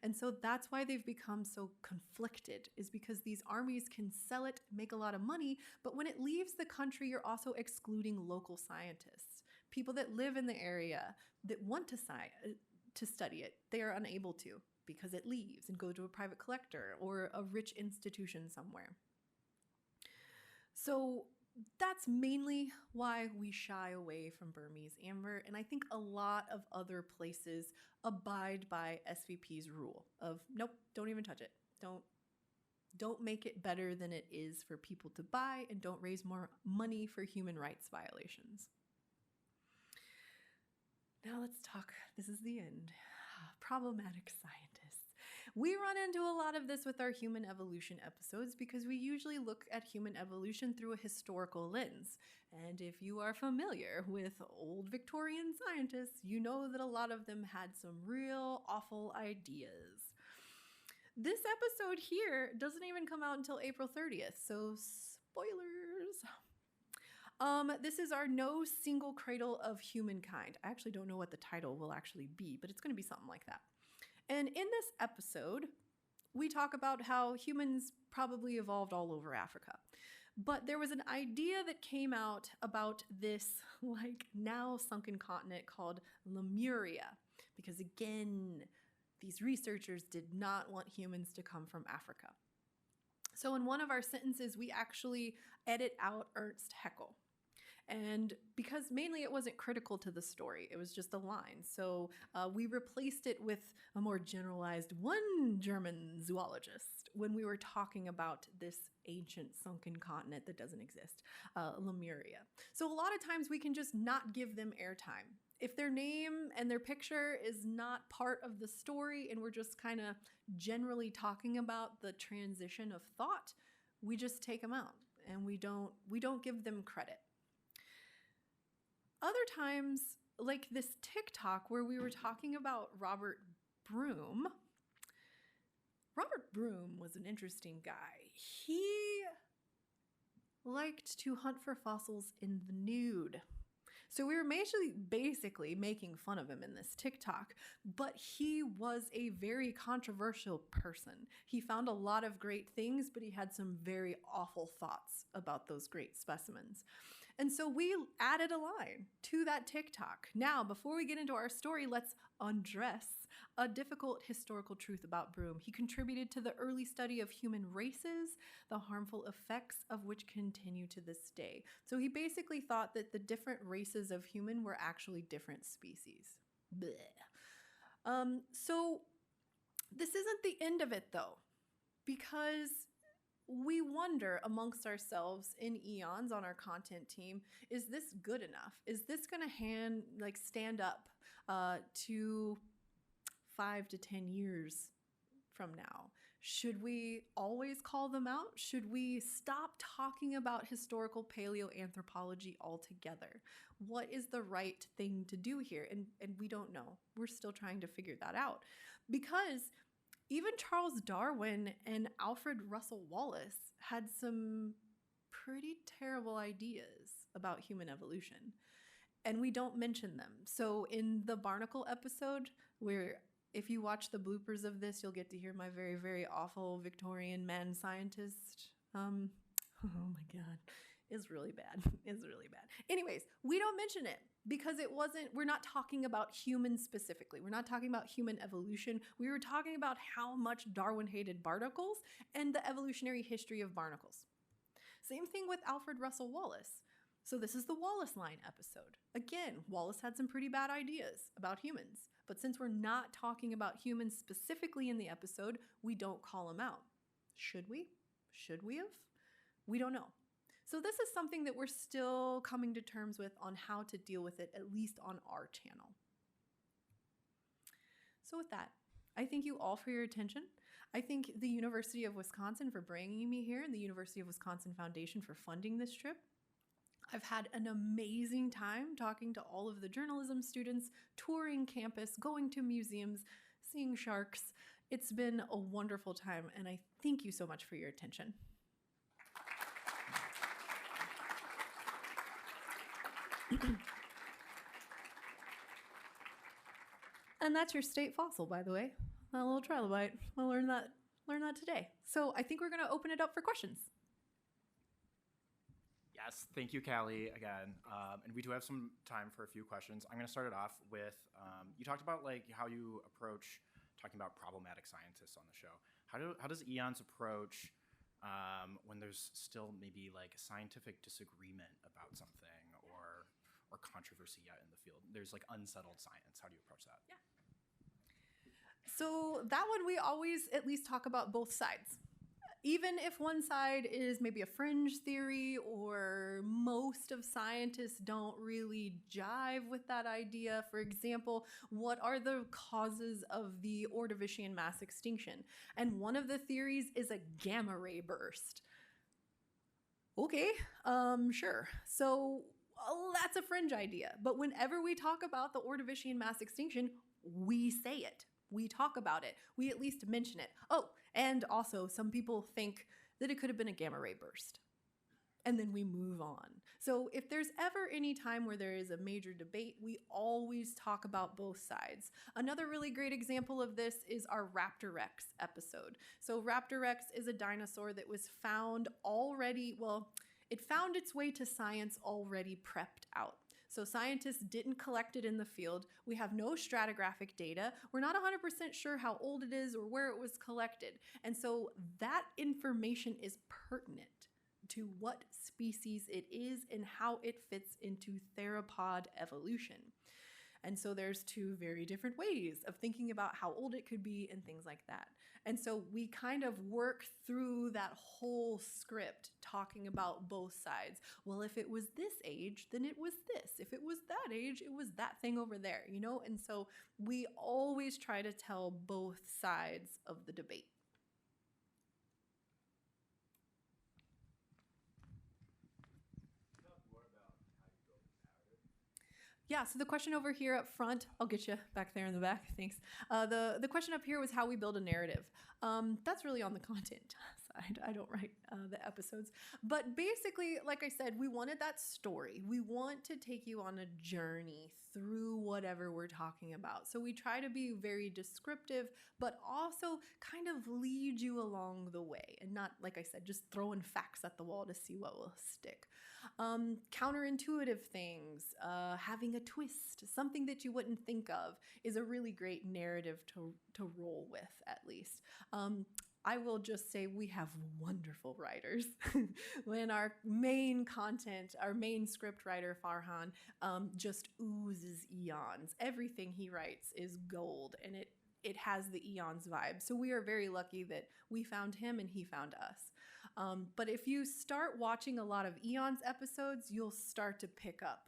And so that's why they've become so conflicted, is because these armies can sell it, make a lot of money, but when it leaves the country, you're also excluding local scientists, people that live in the area that want to study it. They are unable to because it leaves and go to a private collector or a rich institution somewhere. So that's mainly why we shy away from Burmese amber, and I think a lot of other places abide by SVP's rule of nope, don't even touch it. Don't make it better than it is for people to buy, and don't raise more money for human rights violations. Now let's talk, this is the end. Problematic scientists. We run into a lot of this with our human evolution episodes because we usually look at human evolution through a historical lens. And if you are familiar with old Victorian scientists, you know that a lot of them had some real awful ideas. This episode here doesn't even come out until April 30th, so spoilers. This is our No Single Cradle of Humankind. I actually don't know what the title will actually be, but it's going to be something like that. And in this episode, we talk about how humans probably evolved all over Africa. But there was an idea that came out about this now sunken continent called Lemuria. Because again, these researchers did not want humans to come from Africa. So in one of our sentences, we actually edit out Ernst Haeckel. And because mainly it wasn't critical to the story, it was just a line. So we replaced it with a more generalized one German zoologist when we were talking about this ancient sunken continent that doesn't exist, Lemuria. So a lot of times we can just not give them airtime. If their name and their picture is not part of the story and we're just kind of generally talking about the transition of thought, we just take them out and we don't give them credit. Other times, like this TikTok where we were talking about Robert Broom. Robert Broom was an interesting guy. He liked to hunt for fossils in the nude. So we were basically making fun of him in this TikTok, but he was a very controversial person. He found a lot of great things, but he had some very awful thoughts about those great specimens. And so we added a line to that TikTok. Now, before we get into our story, let's undress a difficult historical truth about Broom. He contributed to the early study of human races, the harmful effects of which continue to this day. So he basically thought that the different races of human were actually different species. Blech. So this isn't the end of it though, because we wonder amongst ourselves in Eons on our content team, is this good enough? Is this going to stand up to 5 to 10 years from now? Should we always call them out? Should we stop talking about historical paleoanthropology altogether? What is the right thing to do here? And we don't know. We're still trying to figure that out. Because even Charles Darwin and Alfred Russel Wallace had some pretty terrible ideas about human evolution, and we don't mention them. So in the barnacle episode, where if you watch the bloopers of this, you'll get to hear my very, very awful Victorian man scientist. Oh my God. It's really bad. It's really bad. Anyways, we don't mention it because we're not talking about humans specifically. We're not talking about human evolution. We were talking about how much Darwin hated barnacles and the evolutionary history of barnacles. Same thing with Alfred Russel Wallace. So this is the Wallace Line episode. Again, Wallace had some pretty bad ideas about humans, but since we're not talking about humans specifically in the episode, we don't call them out. Should we? Should we have? We don't know. So this is something that we're still coming to terms with on how to deal with it, at least on our channel. So with that, I thank you all for your attention. I thank the University of Wisconsin for bringing me here and the University of Wisconsin Foundation for funding this trip. I've had an amazing time talking to all of the journalism students, touring campus, going to museums, seeing sharks. It's been a wonderful time, and I thank you so much for your attention. And that's your state fossil, by the way. That little trilobite. I learned that today. So I think we're going to open it up for questions. Yes, thank you, Kallie, again. And we do have some time for a few questions. I'm going to start it off with, you talked about like how you approach talking about problematic scientists on the show. How does Eons approach when there's still maybe like scientific disagreement about something or controversy in the field? There's like unsettled science. How do you approach that? Yeah. So that one, we always at least talk about both sides. Even if one side is maybe a fringe theory or most of scientists don't really jive with that idea. For example, what are the causes of the Ordovician mass extinction? And one of the theories is a gamma ray burst. Okay, sure. So that's a fringe idea. But whenever we talk about the Ordovician mass extinction, we say it. We talk about it. We at least mention it. Oh, and also some people think that it could have been a gamma ray burst. And then we move on. So if there's ever any time where there is a major debate, we always talk about both sides. Another really great example of this is our Raptor Rex episode. So Raptor Rex is a dinosaur that was found already, well, it found its way to science already prepped out. So scientists didn't collect it in the field. We have no stratigraphic data. We're not 100% sure how old it is or where it was collected. And so that information is pertinent to what species it is and how it fits into theropod evolution. And so there's two very different ways of thinking about how old it could be and things like that. And so we kind of work through that whole script talking about both sides. Well, if it was this age, then it was this. If it was that age, it was that thing over there, you know? And so we always try to tell both sides of the debate. Yeah, so the question over here up front, I'll get you back there in the back, thanks. The question up here was how we build a narrative. That's really on the content side. I don't write the episodes. But basically, like I said, we wanted that story. We want to take you on a journey through whatever we're talking about. So we try to be very descriptive, but also kind of lead you along the way and not, like I said, just throwing facts at the wall to see what will stick. Counterintuitive things, having a twist, something that you wouldn't think of is a really great narrative to roll with, at least. I will just say we have wonderful writers. When our main content, our main script writer, Farhan, just oozes Eons. Everything he writes is gold, and it has the Eons vibe. So we are very lucky that we found him and he found us. But if you start watching a lot of Eons episodes, you'll start to pick up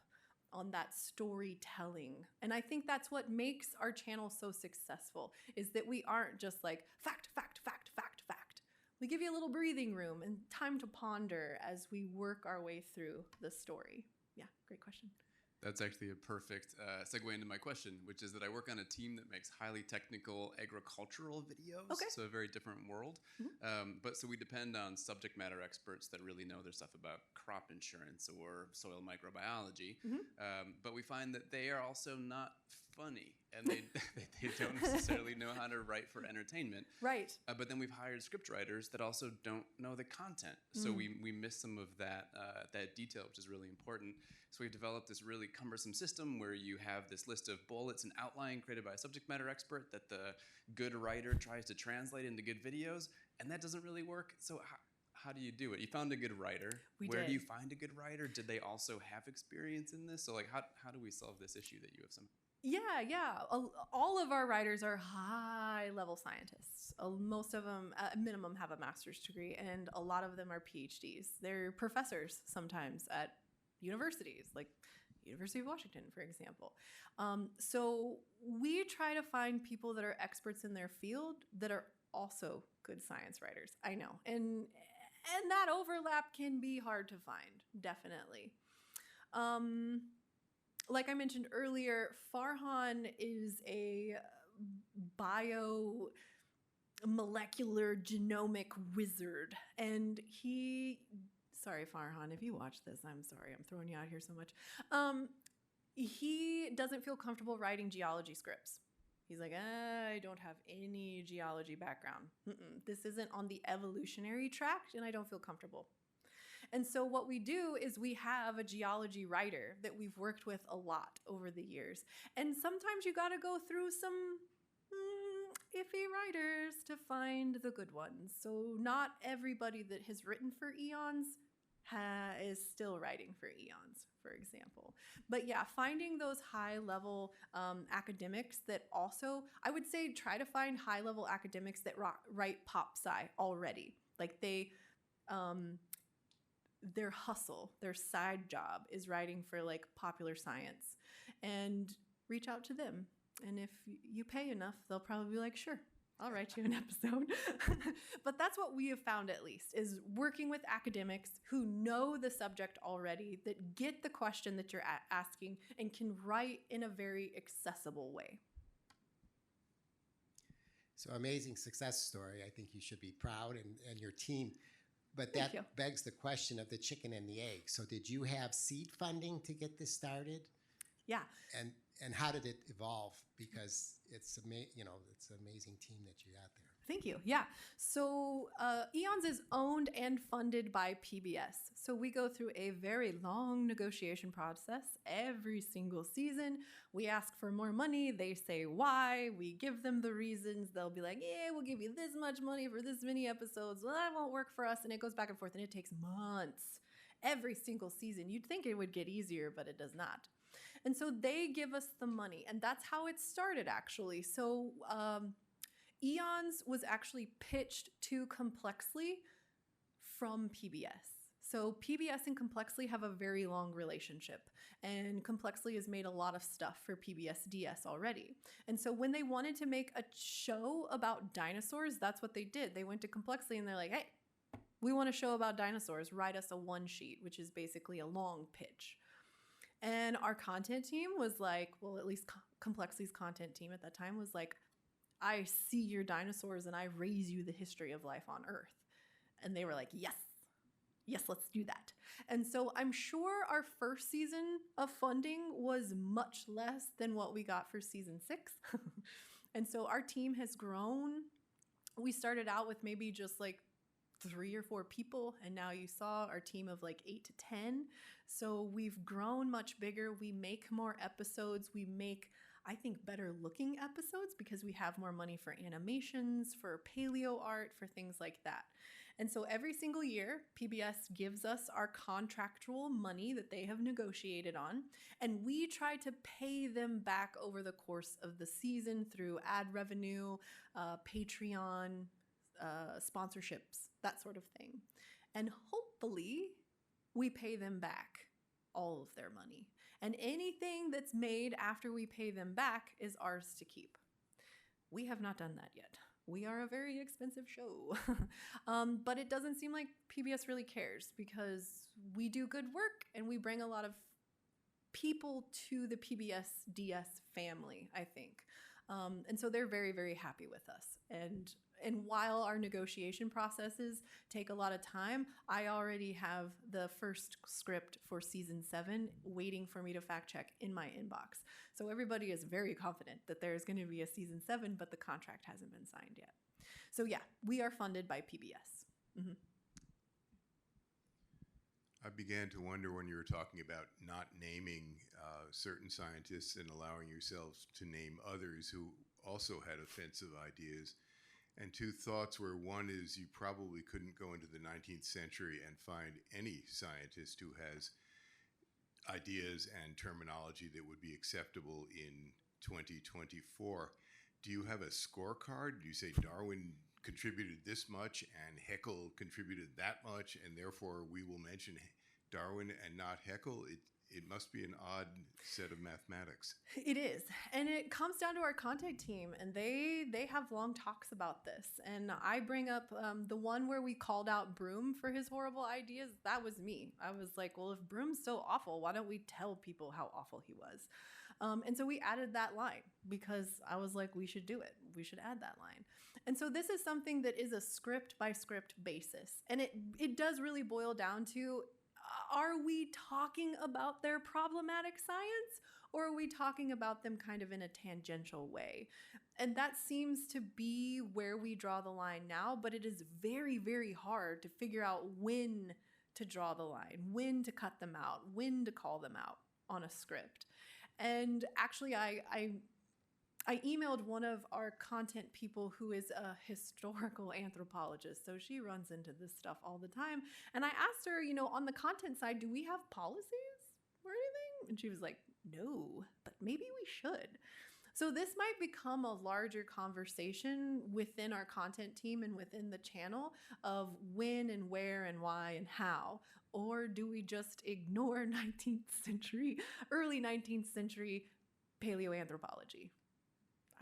on that storytelling. And I think that's what makes our channel so successful, is that we aren't just like fact, fact, fact, fact, fact. We give you a little breathing room and time to ponder as we work our way through the story. Yeah, great question. That's actually a perfect segue into my question, which is that I work on a team that makes highly technical agricultural videos. Okay. So a very different world. Mm-hmm. But so we depend on subject matter experts that really know their stuff about crop insurance or soil microbiology. Mm-hmm. But we find that they are also not funny, and they don't necessarily know how to write for entertainment. Right. But then we've hired script writers that also don't know the content. So we miss some of that detail, which is really important. So we've developed this really cumbersome system where you have this list of bullets and outline created by a subject matter expert that the good writer tries to translate into good videos, and that doesn't really work. So how do you do it? You found a good writer. Where do you find a good writer? Did they also have experience in this? So like how do we solve this issue that you have some? Yeah. All of our writers are high-level scientists. Most of them, at minimum, have a master's degree, and a lot of them are PhDs. They're professors sometimes at universities, like University of Washington, for example. So we try to find people that are experts in their field that are also good science writers. I know. And that overlap can be hard to find, definitely. Like I mentioned earlier, Farhan is a molecular genomic wizard, and sorry Farhan, if you watch this, I'm sorry, I'm throwing you out here so much. He doesn't feel comfortable writing geology scripts. He's like, I don't have any geology background. This isn't on the evolutionary track, and I don't feel comfortable. And so what we do is we have a geology writer that we've worked with a lot over the years. And sometimes you got to go through some iffy writers to find the good ones. So not everybody that has written for Eons is still writing for Eons, for example. But yeah, finding those high-level academics that also, I would say try to find high-level academics that write pop sci already. Like their hustle, their side job is writing for like popular science, and reach out to them. And if you pay enough, they'll probably be like, sure, I'll write you an episode. But that's what we have found, at least, is working with academics who know the subject already, that get the question that you're asking and can write in a very accessible way. So amazing success story. I think you should be proud, and your team. But that begs the question of the chicken and the egg. So did you have seed funding to get this started? Yeah. And how did it evolve? Because it's an amazing team that you got there. Thank you. Yeah. So Eons is owned and funded by PBS. So we go through a very long negotiation process every single season. We ask for more money. They say why. We give them the reasons. They'll be like, yeah, we'll give you this much money for this many episodes. Well, that won't work for us. And it goes back and forth, and it takes months every single season. You'd think it would get easier, but it does not. And so they give us the money, and that's how it started, actually. So Eons was actually pitched to Complexly from PBS. So PBS and Complexly have a very long relationship, and Complexly has made a lot of stuff for PBS DS already. And so when they wanted to make a show about dinosaurs, that's what they did. They went to Complexly and they're like, hey, we want a show about dinosaurs. Write us a one sheet, which is basically a long pitch. And our content team was like, well, at least Complexly's content team at that time was like, I see your dinosaurs and I raise you the history of life on Earth. And they were like, yes, let's do that. And so I'm sure our first season of funding was much less than what we got for season 6. And so our team has grown. We started out with maybe just like 3 or 4 people, and now you saw our team of like 8 to 10. So we've grown much bigger. We make more episodes. We make, I think, better looking episodes because we have more money for animations, for paleo art, for things like that. And so every single year, PBS gives us our contractual money that they have negotiated on, and we try to pay them back over the course of the season through ad revenue, Patreon, sponsorships, that sort of thing. And hopefully we pay them back all of their money. And anything that's made after we pay them back is ours to keep. We have not done that yet. We are a very expensive show. But it doesn't seem like PBS really cares because we do good work and we bring a lot of people to the PBS DS family, I think. And so they're very, very happy with us. And while our negotiation processes take a lot of time, I already have the first script for season 7 waiting for me to fact check in my inbox. So everybody is very confident that there's going to be a season 7, but the contract hasn't been signed yet. So yeah, we are funded by PBS. Mm-hmm. I began to wonder when you were talking about not naming certain scientists and allowing yourselves to name others who also had offensive ideas. And 2 thoughts were, one is you probably couldn't go into the 19th century and find any scientist who has ideas and terminology that would be acceptable in 2024. Do you have a scorecard? Do you say Darwin contributed this much and Haeckel contributed that much, and therefore we will mention Darwin and not Haeckel? it must be an odd set of mathematics. It is. And it comes down to our content team, and they have long talks about this. And I bring up the one where we called out Broom for his horrible ideas. That was me. I was like, well, if Broom's so awful, why don't we tell people how awful he was? And so we added that line because I was like, we should do it. We should add that line. And so this is something that is a script by script basis. And it does really boil down to, are we talking about their problematic science, or are we talking about them kind of in a tangential way? And that seems to be where we draw the line now, but it is very, very hard to figure out when to draw the line, when to cut them out, when to call them out on a script. And actually, I emailed one of our content people who is a historical anthropologist. So she runs into this stuff all the time. And I asked her, on the content side, do we have policies or anything? And she was like, no, but maybe we should. So this might become a larger conversation within our content team and within the channel of when and where and why and how. Or do we just ignore 19th century, early 19th century paleoanthropology?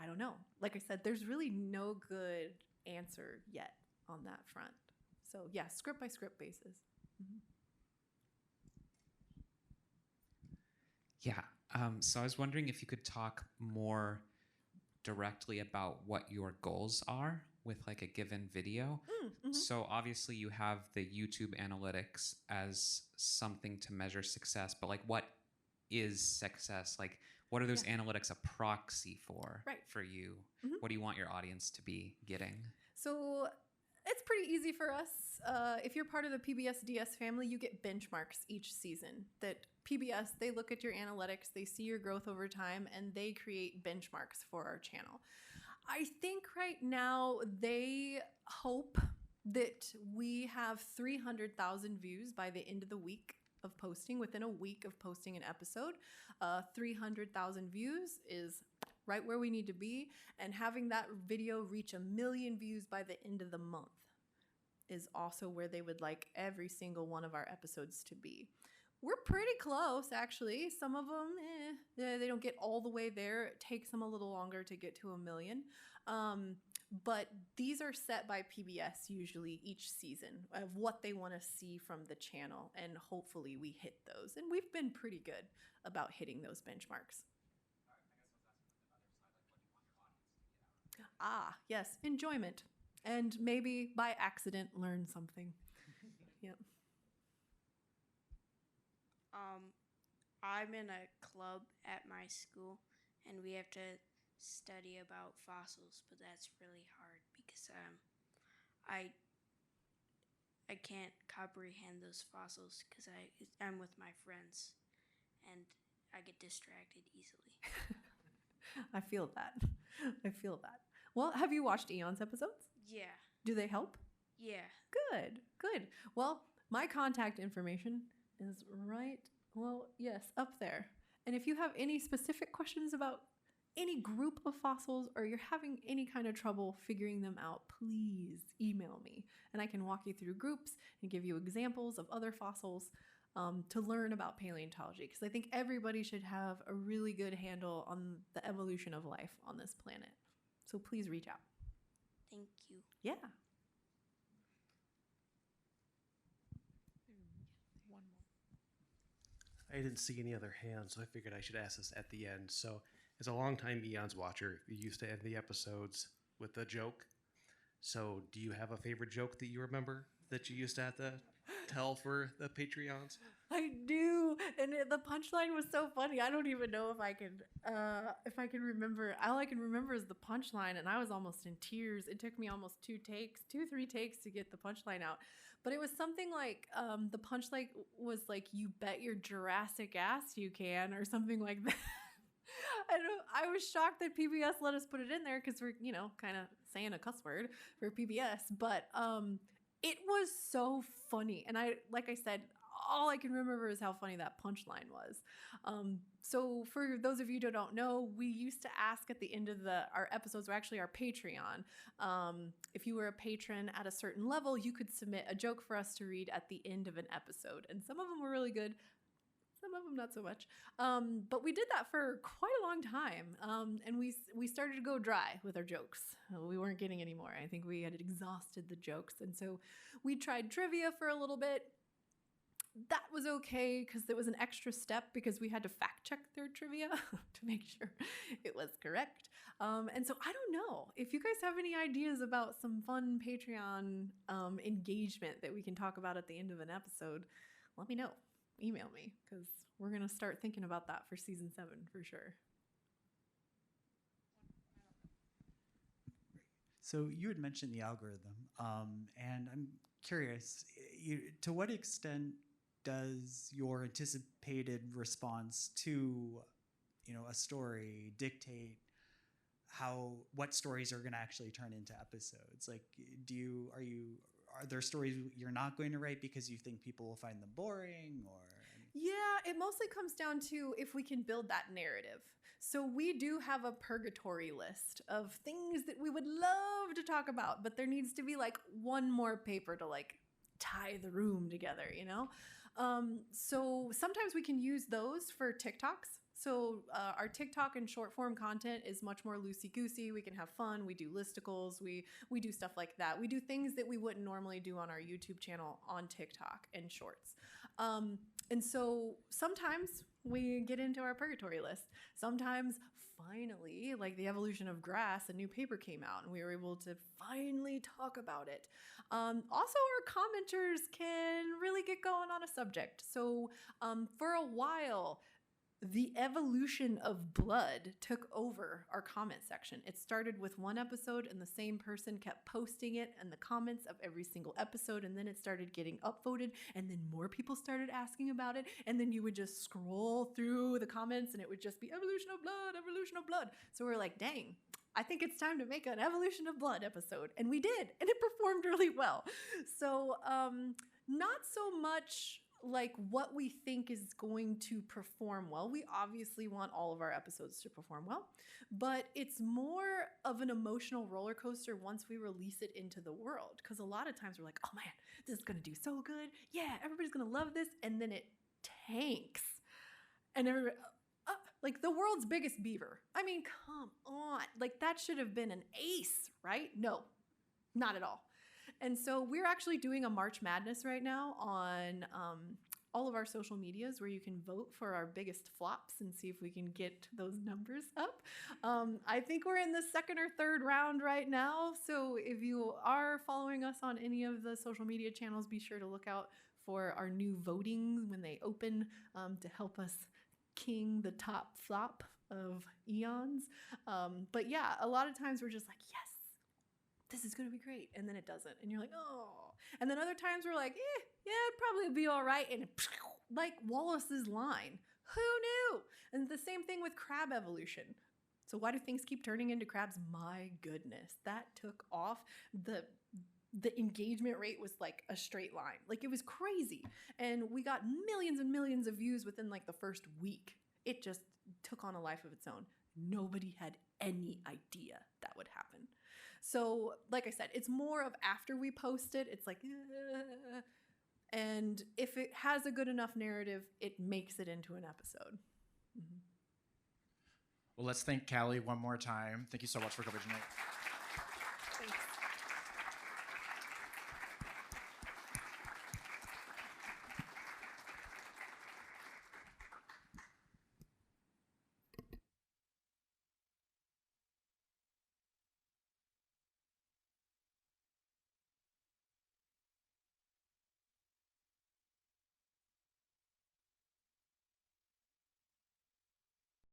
I don't know. Like I said, there's really no good answer yet on that front. So yeah, script by script basis. Mm-hmm. Yeah. So I was wondering if you could talk more directly about what your goals are with like a given video. Mm-hmm. So obviously you have the YouTube analytics as something to measure success, but like what is success? Like what are those analytics a proxy for you? Mm-hmm. What do you want your audience to be getting? So it's pretty easy for us. If you're part of the PBS DS family, you get benchmarks each season that PBS, they look at your analytics, they see your growth over time, and they create benchmarks for our channel. I think right now they hope that we have 300,000 views by the end of the week of posting, within a week of posting an episode. 300,000 views is right where we need to be, and having that video reach 1 million views by the end of the month is also where they would like every single one of our episodes to be. We're pretty close, actually. Some of them, they don't get all the way there. It takes them a little longer to get to 1 million. But these are set by PBS usually each season of what they want to see from the channel, and hopefully we hit those. And we've been pretty good about hitting those benchmarks. Ah, yes, enjoyment. And maybe by accident learn something. Yep. I'm in a club at my school, and we have to study about fossils, but that's really hard because I can't comprehend those fossils because I'm with my friends, and I get distracted easily. I feel that. I feel that. Well, have you watched Eons episodes? Yeah. Do they help? Yeah. Good, good. Well, my contact information is up there. And if you have any specific questions about any group of fossils, or you're having any kind of trouble figuring them out, please email me and I can walk you through groups and give you examples of other fossils to learn about paleontology, because I think everybody should have a really good handle on the evolution of life on this planet. So please reach out. Thank you. Yeah. One more. I didn't see any other hands, so I figured I should ask this at the end. So, as a longtime Eons watcher, you used to end the episodes with a joke. So, do you have a favorite joke that you remember that you used to have to tell for the Patreons? I do, and the punchline was so funny. I don't even know if I can remember. All I can remember is the punchline, and I was almost in tears. It took me almost 3 takes to get the punchline out. But it was something like the punchline was like, "You bet your Jurassic ass you can," or something like that. I was shocked that PBS let us put it in there because we're, kind of saying a cuss word for PBS. But it was so funny. And like I said, all I can remember is how funny that punchline was. So for those of you who don't know, we used to ask at the end of our episodes, or actually our Patreon, if you were a patron at a certain level, you could submit a joke for us to read at the end of an episode. And some of them were really good. Some I love them not so much. But we did that for quite a long time. And we started to go dry with our jokes. We weren't getting any more. I think we had exhausted the jokes. And so we tried trivia for a little bit. That was okay because it was an extra step because we had to fact check their trivia to make sure it was correct. And so I don't know if you guys have any ideas about some fun Patreon engagement that we can talk about at the end of an episode. Let me know. Email me because we're going to start thinking about that for season 7 for sure. So you had mentioned the algorithm, and I'm curious, to what extent does your anticipated response to, a story dictate what stories are going to actually turn into episodes? Like, are there stories you're not going to write because you think people will find them boring, or? Yeah, it mostly comes down to if we can build that narrative. So we do have a purgatory list of things that we would love to talk about, but there needs to be like one more paper to like tie the room together, So sometimes we can use those for TikToks. So our TikTok and short form content is much more loosey-goosey. We can have fun. We do listicles. We do stuff like that. We do things that we wouldn't normally do on our YouTube channel on TikTok and shorts. And so sometimes we get into our purgatory list. Sometimes finally, like the evolution of grass, a new paper came out and we were able to finally talk about it. Also, our commenters can really get going on a subject. So for a while, the evolution of blood took over our comment section. It started with one episode and the same person kept posting it in the comments of every single episode, and then it started getting upvoted, and then more people started asking about it, and then you would just scroll through the comments and it would just be evolution of blood, evolution of blood. So we're like, dang, I think it's time to make an evolution of blood episode. And we did, and it performed really well. So not so much like what we think is going to perform well. We obviously want all of our episodes to perform well, but it's more of an emotional roller coaster once we release it into the world. Because a lot of times we're like, oh man, this is going to do so good. Yeah, everybody's going to love this. And then it tanks. And everybody, like the world's biggest beaver. I mean, come on. Like that should have been an ace, right? No, not at all. And so we're actually doing a March Madness right now on all of our social medias where you can vote for our biggest flops and see if we can get those numbers up. I think we're in the second or third round right now. So if you are following us on any of the social media channels, be sure to look out for our new voting when they open to help us king the top flop of Eons. But yeah, a lot of times we're just like, yes, this is going to be great. And then it doesn't. And you're like, oh. And then other times we're like, yeah, it'd probably be all right. And like Wallace's line, who knew? And the same thing with crab evolution. So why do things keep turning into crabs? My goodness, that took off. The engagement rate was like a straight line. Like it was crazy. And we got millions and millions of views within like the first week. It just took on a life of its own. Nobody had any idea that would happen. So, like I said, it's more of after we post it, it's like, and if it has a good enough narrative, it makes it into an episode. Mm-hmm. Well, let's thank Kallie one more time. Thank you so much for coming tonight.